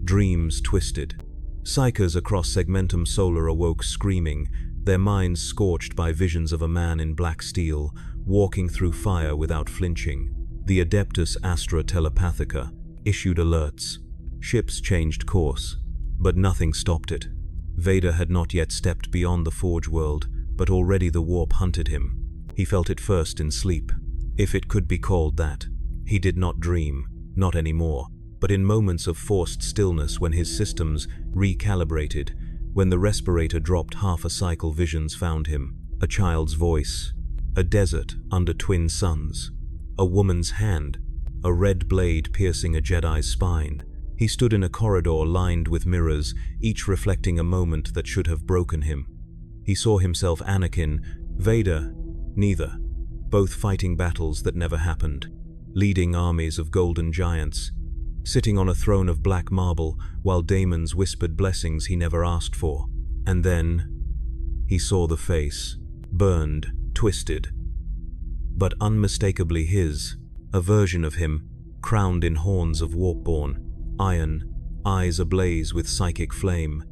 Dreams twisted. Psychers across Segmentum Solar awoke screaming, their minds scorched by visions of a man in black steel, walking through fire without flinching. The Adeptus Astra Telepathica issued alerts. Ships changed course, but nothing stopped it. Vader had not yet stepped beyond the forge world, but already the warp hunted him. He felt it first in sleep, if it could be called that. He did not dream, not anymore, but in moments of forced stillness when his systems recalibrated, when the respirator dropped half a cycle, visions found him. A child's voice, a desert under twin suns, a woman's hand, a red blade piercing a Jedi's spine. He stood in a corridor lined with mirrors, each reflecting a moment that should have broken him. He saw himself Anakin, Vader, neither, both fighting battles that never happened, leading armies of golden giants, sitting on a throne of black marble while daemons whispered blessings he never asked for. And then he saw the face, burned, twisted, but unmistakably his, a version of him, crowned in horns of warpborn, iron, eyes ablaze with psychic flame.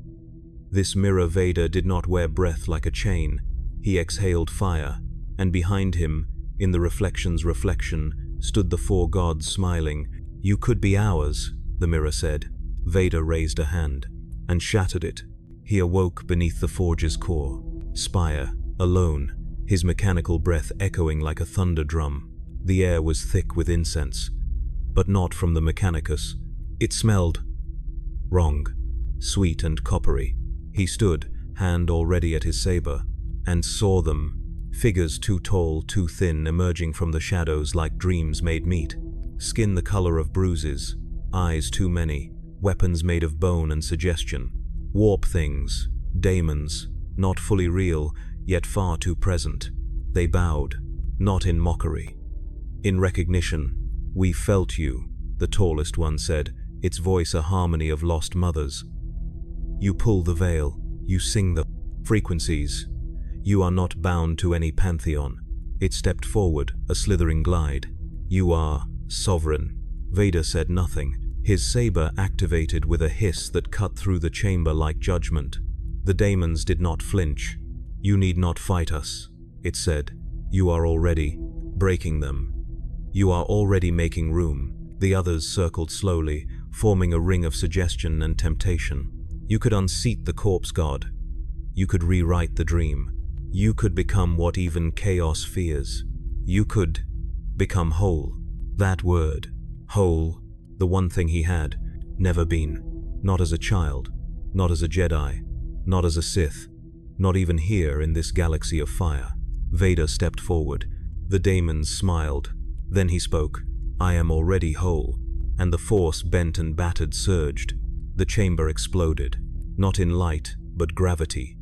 This mirror Vader did not wear breath like a chain. He exhaled fire, and behind him, in the reflection's reflection, stood the four gods smiling. "You could be ours," the mirror said. Vader raised a hand, and shattered it. He awoke beneath the forge's core, spire, alone, his mechanical breath echoing like a thunder drum. The air was thick with incense, but not from the Mechanicus. It smelled wrong, sweet and coppery. He stood, hand already at his saber, and saw them, figures too tall, too thin, emerging from the shadows like dreams made meat. Skin the color of bruises, eyes too many, weapons made of bone and suggestion. Warp things, daemons, not fully real, yet far too present. They bowed, not in mockery, in recognition. "We felt you," the tallest one said, its voice a harmony of lost mothers. "You pull the veil, you sing the frequencies. You are not bound to any pantheon." It stepped forward, a slithering glide. "You are sovereign." Vader said nothing. His saber activated with a hiss that cut through the chamber like judgment. The daemons did not flinch. "You need not fight us," it said. "You are already breaking them. You are already making room." The others circled slowly, forming a ring of suggestion and temptation. You could unseat the corpse god. You could rewrite the dream. You could become what even chaos fears. You could become whole. That word, whole, the one thing he had never been. Not as a child, not as a Jedi, not as a Sith, not even here in this galaxy of fire. Vader stepped forward. The daemons smiled. Then he spoke. "I am already whole." And the force, bent and battered, surged. The chamber exploded, not in light, but gravity.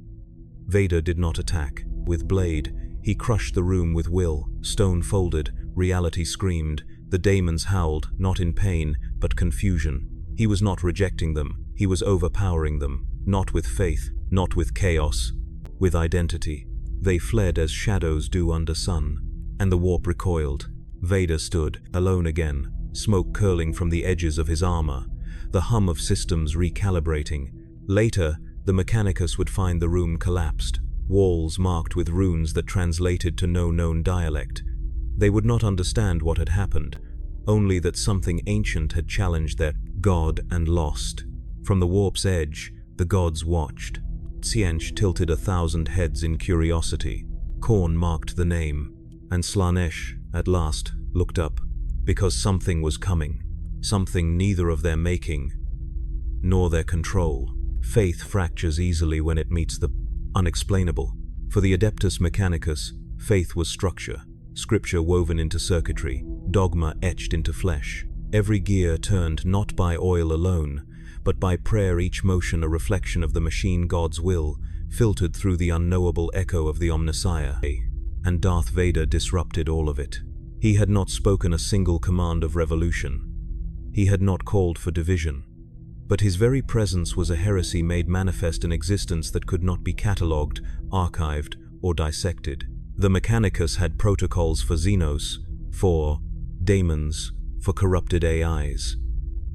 Vader did not attack. With blade, he crushed the room with will. Stone folded, reality screamed. The daemons howled, not in pain, but confusion. He was not rejecting them, he was overpowering them. Not with faith, not with chaos, with identity. They fled as shadows do under sun. And the warp recoiled. Vader stood, alone again, smoke curling from the edges of his armor, the hum of systems recalibrating. Later, the Mechanicus would find the room collapsed, walls marked with runes that translated to no known dialect. They would not understand what had happened, only that something ancient had challenged their god and lost. From the warp's edge, the gods watched. Tziench tilted 1,000 heads in curiosity. Khorne marked the name, and Slaanesh, at last, looked up, because something was coming, something neither of their making, nor their control. Faith fractures easily when it meets the unexplainable. For the Adeptus Mechanicus, faith was structure, scripture woven into circuitry. dogma etched into flesh. Every gear turned not by oil alone, but by prayer, each motion a reflection of the machine god's will, filtered through the unknowable echo of the Omnissiah. And Darth Vader disrupted all of it. He had not spoken a single command of revolution. He had not called for division. But his very presence was a heresy made manifest in existence that could not be catalogued, archived, or dissected. The Mechanicus had protocols for Xenos, for daemons, for corrupted AIs.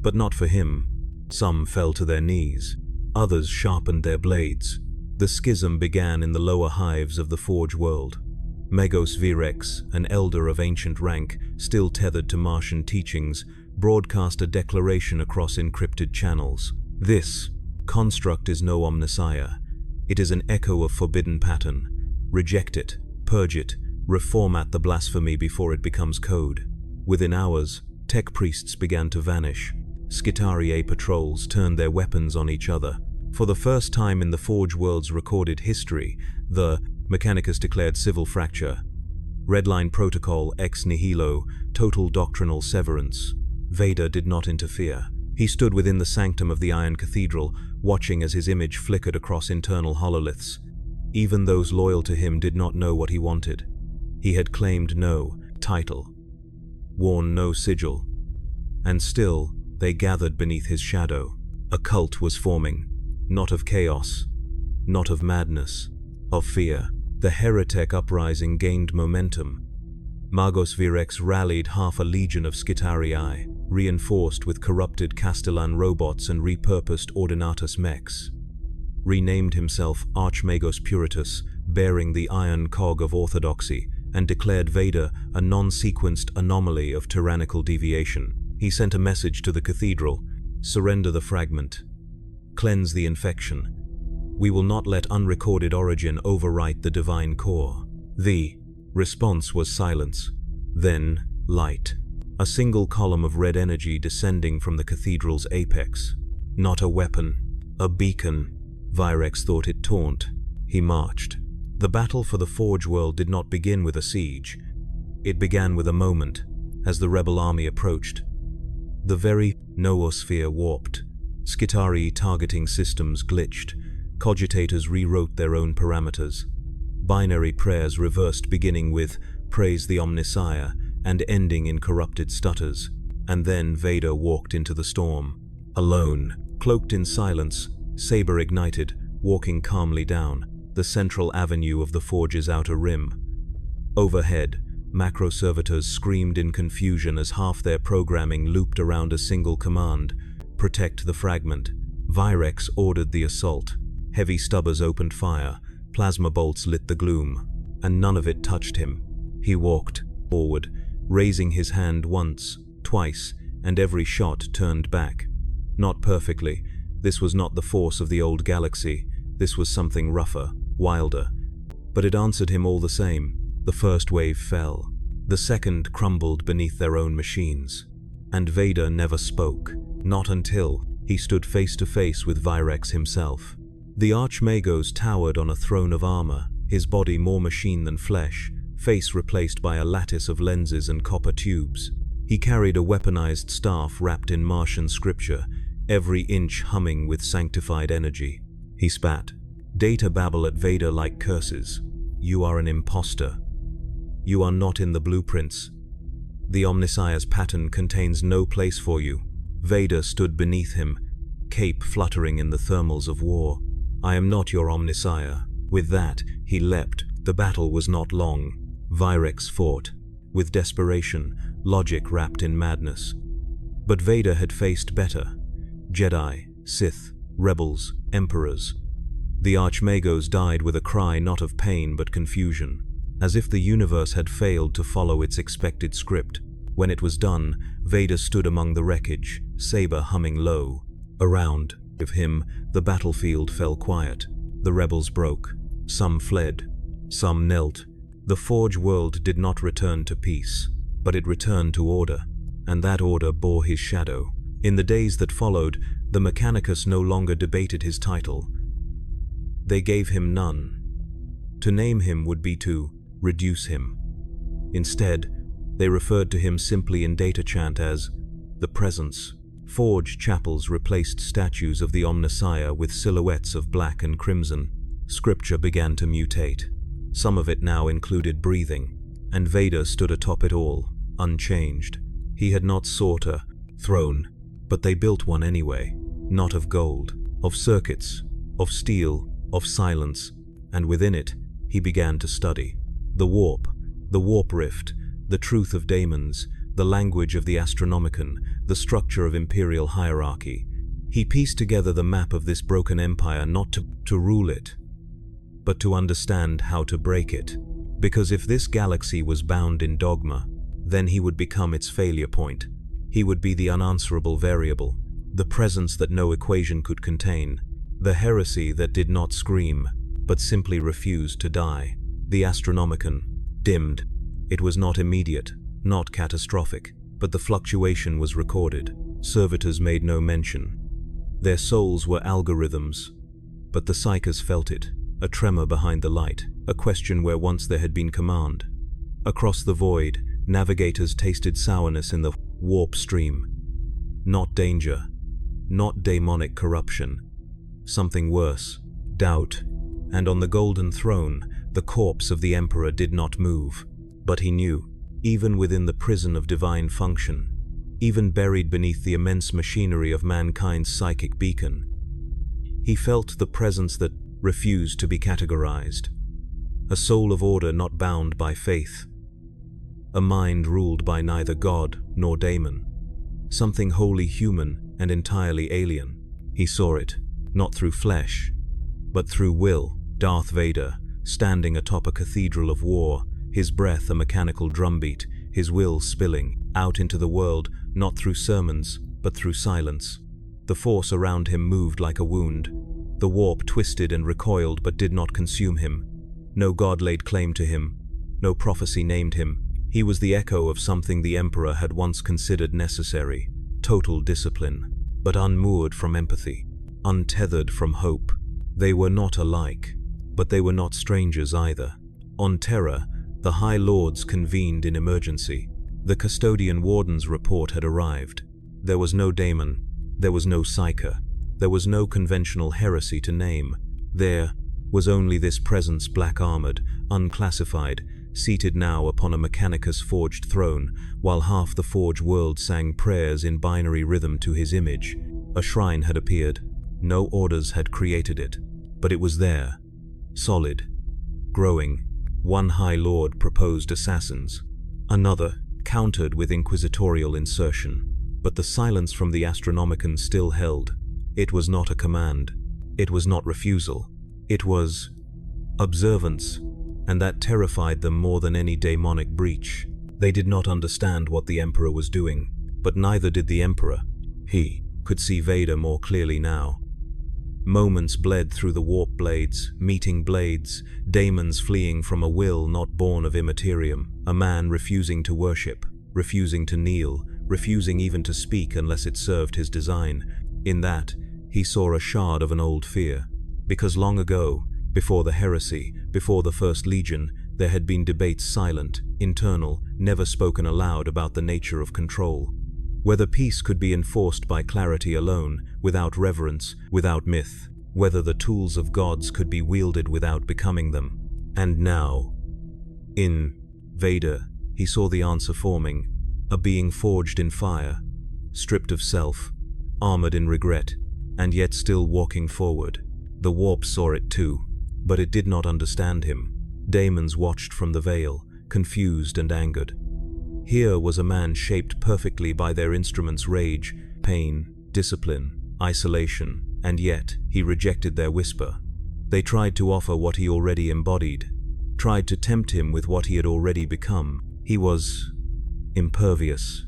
But not for him. Some fell to their knees. Others sharpened their blades. The schism began in the lower hives of the Forge world. Megos Virex, an elder of ancient rank, still tethered to Martian teachings, broadcast a declaration across encrypted channels. This construct is no Omnissiah. It is an echo of forbidden pattern. Reject it, purge it, reformat the blasphemy before it becomes code. Within hours, tech priests began to vanish. Skitarii patrols turned their weapons on each other. For the first time in the Forge world's recorded history, the Mechanicus declared civil fracture. Redline protocol ex nihilo, total doctrinal severance. Vader did not interfere. He stood within the sanctum of the Iron Cathedral, watching as his image flickered across internal hololiths. Even those loyal to him did not know what he wanted. He had claimed no title, worn no sigil, and still they gathered beneath his shadow. A cult was forming, not of chaos, not of madness, of fear. The heretic uprising gained momentum. Magos Virex rallied half a legion of Skitarii, reinforced with corrupted Castellan robots and repurposed Ordinatus mechs. Renamed himself Archmagos Puritus, bearing the iron cog of orthodoxy, and declared Vader a non-sequenced anomaly of tyrannical deviation. He sent a message to the cathedral: surrender the fragment. Cleanse the infection. We will not let unrecorded origin overwrite the divine core. The response was silence, then light. A single column of red energy descending from the cathedral's apex. Not a weapon, a beacon. Virex thought it taunt. He marched. The battle for the Forge world did not begin with a siege. It began with a moment, as the rebel army approached. The very noosphere warped. Skitarii targeting systems glitched. Cogitators rewrote their own parameters. Binary prayers reversed, beginning with "Praise the Omnissiah" and ending in corrupted stutters. And then Vader walked into the storm. Alone, cloaked in silence, saber ignited, walking calmly down the central avenue of the Forge's outer rim. Overhead, macro servitors screamed in confusion as half their programming looped around a single command: protect the fragment. Virex ordered the assault. Heavy stubbers opened fire, plasma bolts lit the gloom, and none of it touched him. He walked forward, raising his hand once, twice, and every shot turned back. Not perfectly. This was not the force of the old galaxy. This was something rougher, wilder. But it answered him all the same. The first wave fell. The second crumbled beneath their own machines. And Vader never spoke, not until he stood face to face with Virex himself. The Archmagos towered on a throne of armor, his body more machine than flesh, face replaced by a lattice of lenses and copper tubes. He carried a weaponized staff wrapped in Martian scripture, every inch humming with sanctified energy. He spat. Data babble at Vader like curses. You are an imposter. You are not in the blueprints. The Omnissiah's pattern contains no place for you. Vader stood beneath him, cape fluttering in the thermals of war. I am not your Omnissiah. With that, he leapt. The battle was not long. Virex fought, with desperation, logic wrapped in madness. But Vader had faced better. Jedi, Sith, rebels, emperors. The Archmagos died with a cry not of pain but confusion, as if the universe had failed to follow its expected script. When it was done, Vader stood among the wreckage, saber humming low. Around of him, the battlefield fell quiet. The rebels broke. Some fled. Some knelt. The Forge world did not return to peace, but it returned to order, and that order bore his shadow. In the days that followed, the Mechanicus no longer debated his title. They gave him none. To name him would be to reduce him. Instead, They referred to him simply in data chant as the Presence. Forged chapels replaced statues of the Omnissiah with silhouettes of black and crimson. Scripture began to mutate. Some of it now included breathing, and Vader stood atop it all, unchanged. He had not sought a throne, but they built one anyway, not of gold, of circuits, of steel, of silence, and within it, he began to study. The warp rift, the truth of daemons, the language of the Astronomicon, the structure of imperial hierarchy. He pieced together the map of this broken empire not to rule it, but to understand how to break it. Because if this galaxy was bound in dogma, then he would become its failure point. He would be the unanswerable variable, the presence that no equation could contain, the heresy that did not scream, but simply refused to die. The Astronomicon dimmed. It was not immediate, not catastrophic, but the fluctuation was recorded. Servitors made no mention. Their souls were algorithms, but the psychers felt it, a tremor behind the light, a question where once there had been command. Across the void, navigators tasted sourness in the warp stream. Not danger, not demonic corruption, something worse, doubt. And on the golden throne, the corpse of the Emperor did not move. But he knew, even within the prison of divine function, even buried beneath the immense machinery of mankind's psychic beacon, he felt the presence that refused to be categorized. A soul of order not bound by faith. A mind ruled by neither God nor daemon. Something wholly human and entirely alien. He saw it, not through flesh, but through will. Darth Vader, standing atop a cathedral of war, his breath a mechanical drumbeat, his will spilling out into the world, not through sermons, but through silence. The force around him moved like a wound. The warp twisted and recoiled but did not consume him. No god laid claim to him. No prophecy named him. He was the echo of something the Emperor had once considered necessary. Total discipline, but unmoored from empathy, untethered from hope. They were not alike, but they were not strangers either. On Terra, the High Lords convened in emergency. The Custodian Warden's report had arrived. There was no daemon, there was no psyker, there was no conventional heresy to name. There was only this presence black-armored, unclassified, seated now upon a Mechanicus-forged throne, while half the forged world sang prayers in binary rhythm to his image. A shrine had appeared. No orders had created it, but it was there, solid, growing. One High Lord proposed assassins. Another countered with inquisitorial insertion. But the silence from the Astronomicon still held. It was not a command. It was not refusal. It was observance, and that terrified them more than any demonic breach. They did not understand what the Emperor was doing, but neither did the Emperor. He could see Vader more clearly now. Moments bled through the warp blades, meeting blades, daemons fleeing from a will not born of Imperium, a man refusing to worship, refusing to kneel, refusing even to speak unless it served his design. In that, he saw a shard of an old fear, because long ago, before the heresy, before the First Legion, there had been debates silent, internal, never spoken aloud about the nature of control. Whether peace could be enforced by clarity alone, without reverence, without myth, whether the tools of gods could be wielded without becoming them. And now, in Vader, he saw the answer forming, a being forged in fire, stripped of self, armored in regret, and yet still walking forward. The warp saw it too, but it did not understand him. Daemons watched from the veil, confused and angered. Here was a man shaped perfectly by their instruments' rage, pain, discipline, isolation, and yet he rejected their whisper. They tried to offer what he already embodied, tried to tempt him with what he had already become. He was impervious,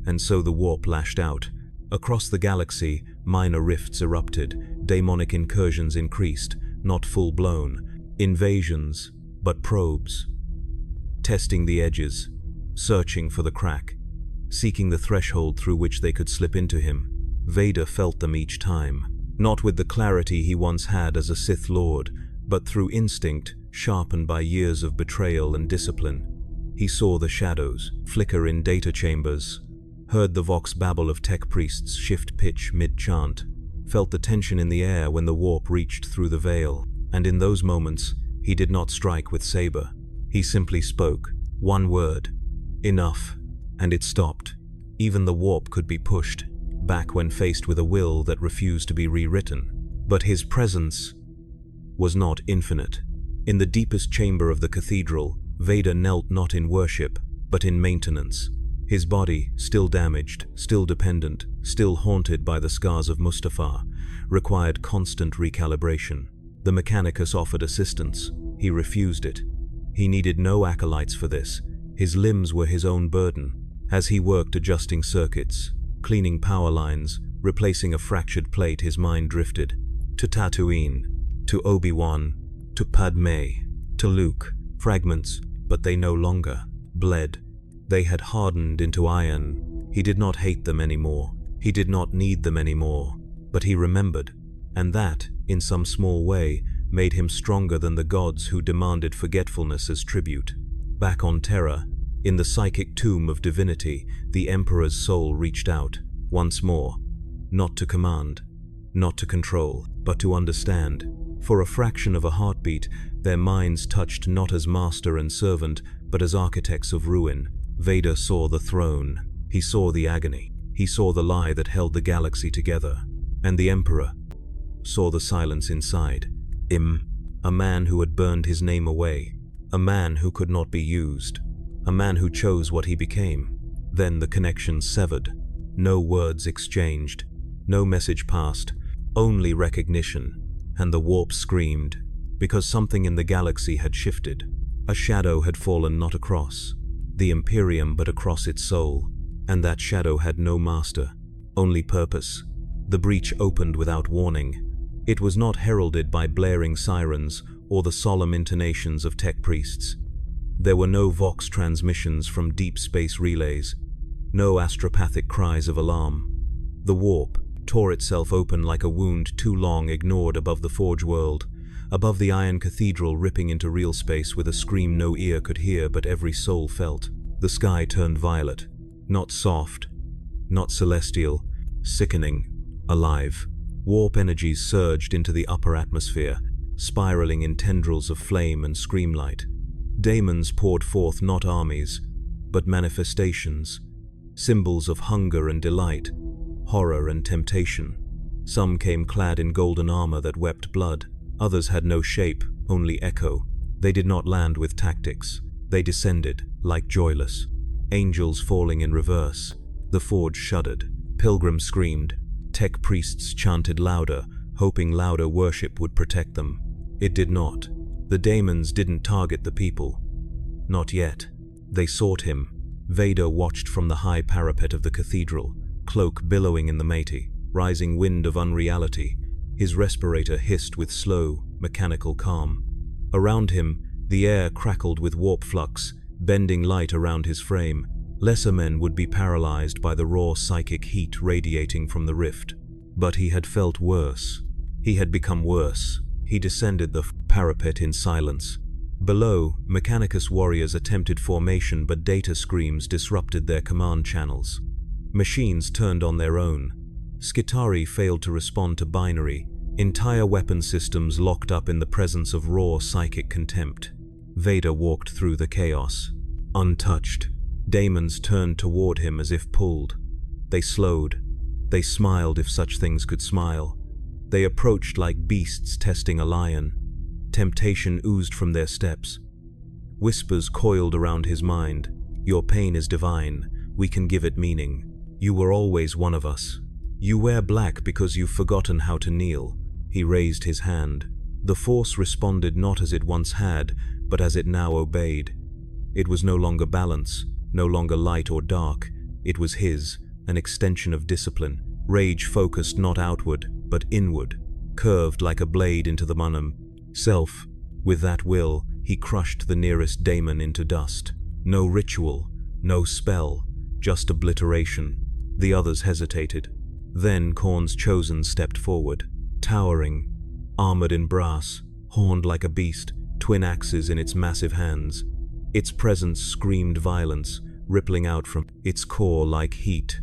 and so the warp lashed out. Across the galaxy, minor rifts erupted, demonic incursions increased, not full-blown invasions, but probes, testing the edges, searching for the crack, seeking the threshold through which they could slip into him. Vader felt them each time, not with the clarity he once had as a Sith Lord, but through instinct sharpened by years of betrayal and discipline. He saw the shadows flicker in data chambers, heard the vox babble of tech priests shift pitch mid-chant, felt the tension in the air when the warp reached through the veil, and in those moments, he did not strike with saber. He simply spoke, one word, enough, and it stopped. Even the warp could be pushed back when faced with a will that refused to be rewritten. But his presence was not infinite. In the deepest chamber of the cathedral, Vader knelt not in worship, but in maintenance. His body, still damaged, still dependent, still haunted by the scars of Mustafar, required constant recalibration. The Mechanicus offered assistance. He refused it. He needed no acolytes for this. His limbs were his own burden. As he worked adjusting circuits, cleaning power lines, replacing a fractured plate, his mind drifted. To Tatooine, to Obi-Wan, to Padme, to Luke. Fragments, but they no longer bled. They had hardened into iron. He did not hate them anymore. He did not need them anymore. But he remembered, and that, in some small way, made him stronger than the gods who demanded forgetfulness as tribute. Back on Terra, in the psychic tomb of divinity, the Emperor's soul reached out, once more, not to command, not to control, but to understand. For a fraction of a heartbeat, their minds touched not as master and servant, but as architects of ruin. Vader saw the throne. He saw the agony. He saw the lie that held the galaxy together. And the Emperor saw the silence inside. A man who had burned his name away. A man who could not be used. A man who chose what he became. Then the connection severed. No words exchanged. No message passed. Only recognition. And the warp screamed, because something in the galaxy had shifted. A shadow had fallen not across the Imperium but across its soul, and that shadow had no master, only purpose. The breach opened without warning. It was not heralded by blaring sirens or the solemn intonations of tech priests. There were no vox transmissions from deep space relays, no astropathic cries of alarm. The warp tore itself open like a wound too long ignored above the Forge world, above the Iron Cathedral ripping into real space with a scream no ear could hear but every soul felt. The sky turned violet, not soft, not celestial, sickening, alive. Warp energies surged into the upper atmosphere, spiraling in tendrils of flame and screamlight. Daemons poured forth not armies, but manifestations, symbols of hunger and delight, horror and temptation. Some came clad in golden armor that wept blood. Others had no shape, only echo. They did not land with tactics. They descended, like joyless. Angels falling in reverse. The Forge shuddered. Pilgrims screamed. Tech priests chanted louder, hoping louder worship would protect them. It did not. The daemons didn't target the people. Not yet. They sought him. Vader watched from the high parapet of the cathedral, cloak billowing in the Métis, rising wind of unreality. His respirator hissed with slow, mechanical calm. Around him, the air crackled with warp flux, bending light around his frame. Lesser men would be paralyzed by the raw psychic heat radiating from the rift. But he had felt worse. He had become worse. He descended the parapet in silence. Below, Mechanicus warriors attempted formation, but data screams disrupted their command channels. Machines turned on their own. Skitarii failed to respond to binary. Entire weapon systems locked up in the presence of raw psychic contempt. Vader walked through the chaos, untouched. Daemons turned toward him as if pulled. They slowed. They smiled if such things could smile. They approached like beasts testing a lion. Temptation oozed from their steps. Whispers coiled around his mind. Your pain is divine. We can give it meaning. You were always one of us. You wear black because you've forgotten how to kneel. He raised his hand. The Force responded not as it once had, but as it now obeyed. It was no longer balance, no longer light or dark. It was his, an extension of discipline. Rage focused not outward, but inward, curved like a blade into the Munum self. With that will, he crushed the nearest daemon into dust. No ritual, no spell, just obliteration. The others hesitated. Then Khorne's chosen stepped forward, towering, armored in brass, horned like a beast, twin axes in its massive hands. Its presence screamed violence, rippling out from its core like heat.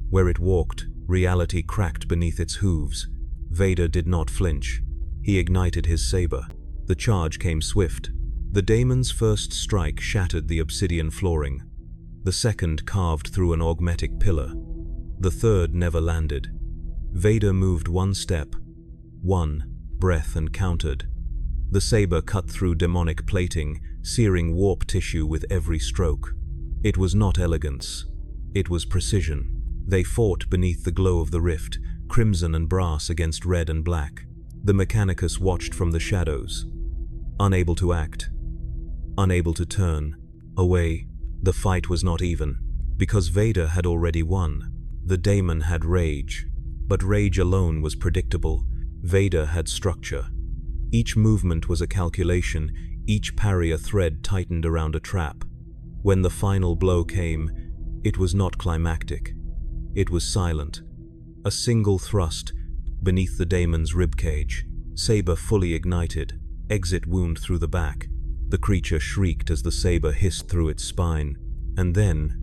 Where it walked, reality cracked beneath its hooves. Vader did not flinch. He ignited his saber. The charge came swift. The daemon's first strike shattered the obsidian flooring. The second carved through an augmetic pillar. The third never landed. Vader moved one step, one breath, and countered. The saber cut through demonic plating, searing warp tissue with every stroke. It was not elegance. It was precision. They fought beneath the glow of the rift, crimson and brass against red and black. The Mechanicus watched from the shadows, unable to act, unable to turn away. The fight was not even, because Vader had already won. The daemon had rage, but rage alone was predictable. Vader had structure. Each movement was a calculation, each parry a thread tightened around a trap. When the final blow came, it was not climactic. It was silent. A single thrust beneath the daemon's ribcage, saber fully ignited, exit wound through the back. The creature shrieked as the saber hissed through its spine, and then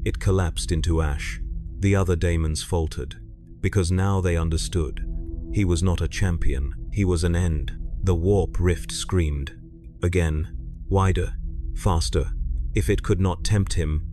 it collapsed into ash. The other daemons faltered, because now they understood. He was not a champion, he was an end. The warp rift screamed. Again, wider, faster. If it could not tempt him,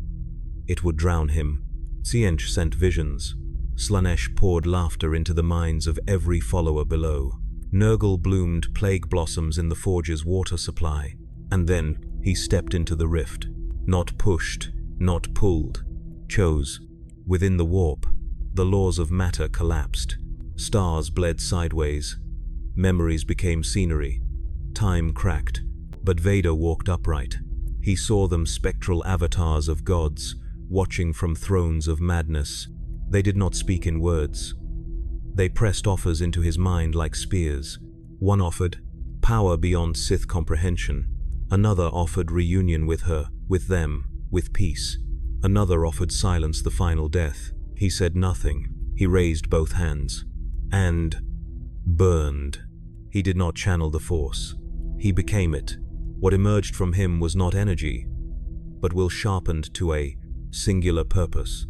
it would drown him. Siench sent visions. Slanesh poured laughter into the minds of every follower below. Nurgle bloomed plague blossoms in the forge's water supply. And then he stepped into the rift. Not pushed, not pulled. Chose. Within the warp, the laws of matter collapsed. Stars bled sideways. Memories became scenery. Time cracked. But Vader walked upright. He saw them spectral avatars of gods, watching from thrones of madness. They did not speak in words. They pressed offers into his mind like spears. One offered power beyond Sith comprehension. Another offered reunion with her, with them, with peace. Another offered silence, the final death. He said nothing. He raised both hands. And burned. He did not channel the Force. He became it. What emerged from him was not energy, but will sharpened to a singular purpose.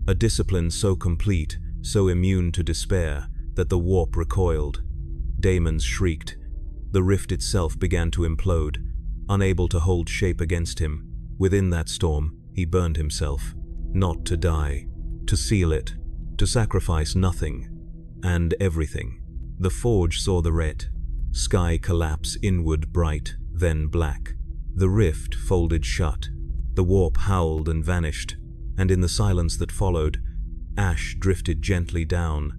A discipline so complete, so immune to despair, that the warp recoiled. Daemons shrieked. The rift itself began to implode, unable to hold shape against him. Within that storm, he burned himself, not to die, to seal it, to sacrifice nothing and everything. The forge saw the red sky collapse inward, bright, then black. The rift folded shut. The warp howled and vanished, and in the silence that followed, ash drifted gently down,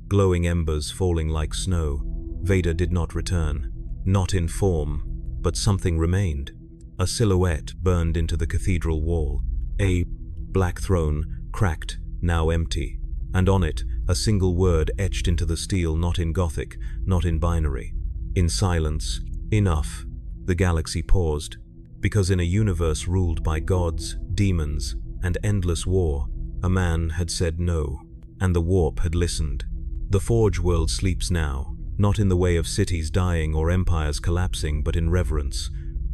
glowing embers falling like snow. Vader did not return, not in form, but something remained. A silhouette burned into the cathedral wall. A black throne, cracked, now empty, and on it, a single word etched into the steel, not in Gothic, not in binary. In silence, enough. The galaxy paused, because in a universe ruled by gods, demons, and endless war, a man had said no, and the warp had listened. The Forge world sleeps now, not in the way of cities dying or empires collapsing, but in reverence,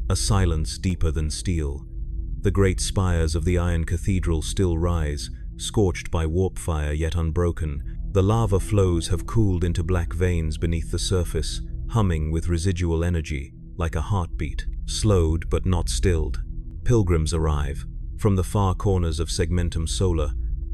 a silence deeper than steel. The great spires of the Iron Cathedral still rise, scorched by warp fire yet unbroken. The lava flows have cooled into black veins beneath the surface, humming with residual energy, like a heartbeat, slowed but not stilled. Pilgrims arrive, from the far corners of Segmentum Solar,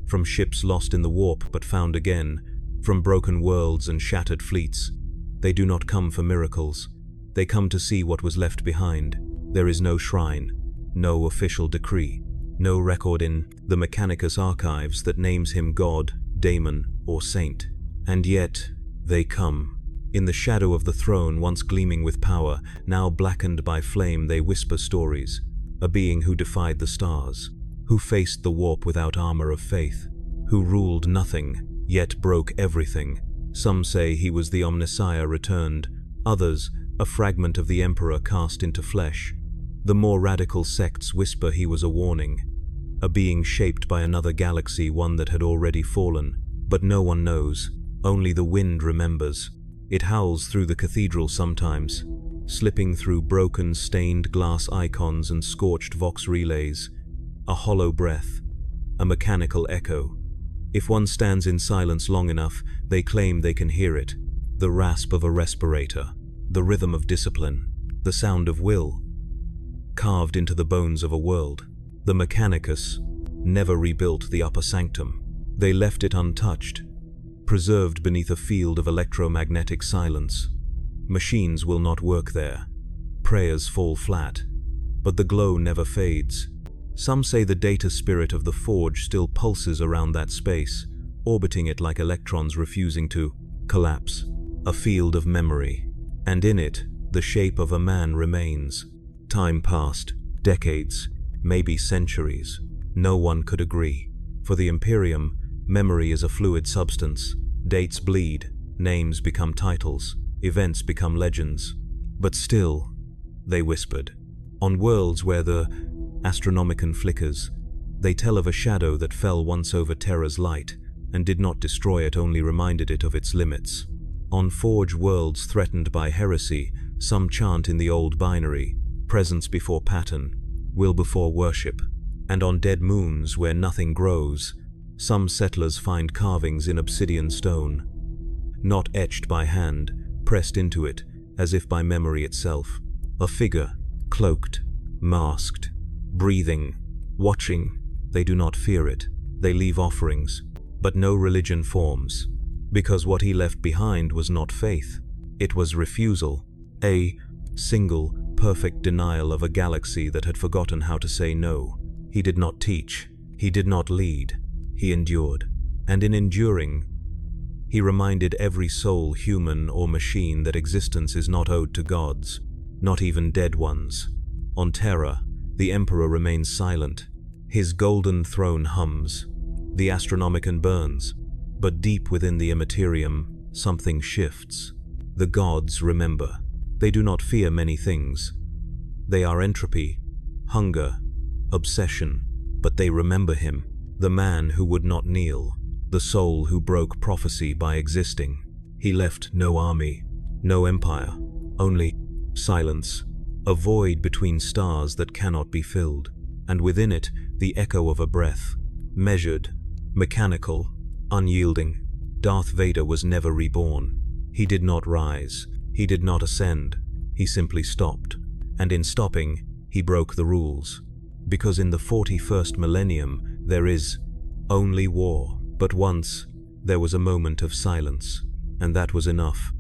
from ships lost in the warp but found again, from broken worlds and shattered fleets. They do not come for miracles. They come to see what was left behind. There is no shrine, no official decree, no record in the Mechanicus archives that names him god, daemon, or saint. And yet, they come. In the shadow of the throne, once gleaming with power, now blackened by flame, they whisper stories. A being who defied the stars, who faced the warp without armor of faith, who ruled nothing, yet broke everything. Some say he was the Omnissiah returned, others, a fragment of the Emperor cast into flesh. The more radical sects whisper he was a warning, a being shaped by another galaxy, one that had already fallen. But no one knows, only the wind remembers. It howls through the cathedral sometimes, slipping through broken, stained glass icons and scorched vox relays, a hollow breath, a mechanical echo. If one stands in silence long enough, they claim they can hear it, the rasp of a respirator, the rhythm of discipline, the sound of will, carved into the bones of a world. The Mechanicus never rebuilt the upper sanctum. They left it untouched, preserved beneath a field of electromagnetic silence. Machines will not work there. Prayers fall flat, but the glow never fades. Some say the data spirit of the forge still pulses around that space, orbiting it like electrons refusing to collapse. A field of memory, and in it, the shape of a man remains. Time passed, decades, maybe centuries. No one could agree. For the Imperium, memory is a fluid substance. Dates bleed, names become titles, events become legends. But still, they whispered. On worlds where the Astronomicon flickers, they tell of a shadow that fell once over Terra's light, and did not destroy it, only reminded it of its limits. On forge worlds threatened by heresy, some chant in the old binary, presence before pattern, will before worship. And on dead moons where nothing grows, some settlers find carvings in obsidian stone, not etched by hand, pressed into it as if by memory itself. A figure, cloaked, masked, breathing, watching. They do not fear it. They leave offerings, but no religion forms, because what he left behind was not faith. It was refusal, a single, perfect denial of a galaxy that had forgotten how to say no. He did not teach, he did not lead, he endured. And in enduring, he reminded every soul, human or machine, that existence is not owed to gods, not even dead ones. On Terra, the Emperor remains silent. His golden throne hums. The Astronomicon burns. But deep within the Imperium, something shifts. The gods remember. They do not fear many things. They are entropy, hunger, obsession, but they remember him, the man who would not kneel, the soul who broke prophecy by existing. He left no army, no empire, only silence, a void between stars that cannot be filled, and within it the echo of a breath, measured, mechanical, unyielding. Darth Vader was never reborn. He did not rise, he did not ascend, he simply stopped. And in stopping, he broke the rules. Because in the 41st millennium, there is only war. But once, there was a moment of silence, and that was enough.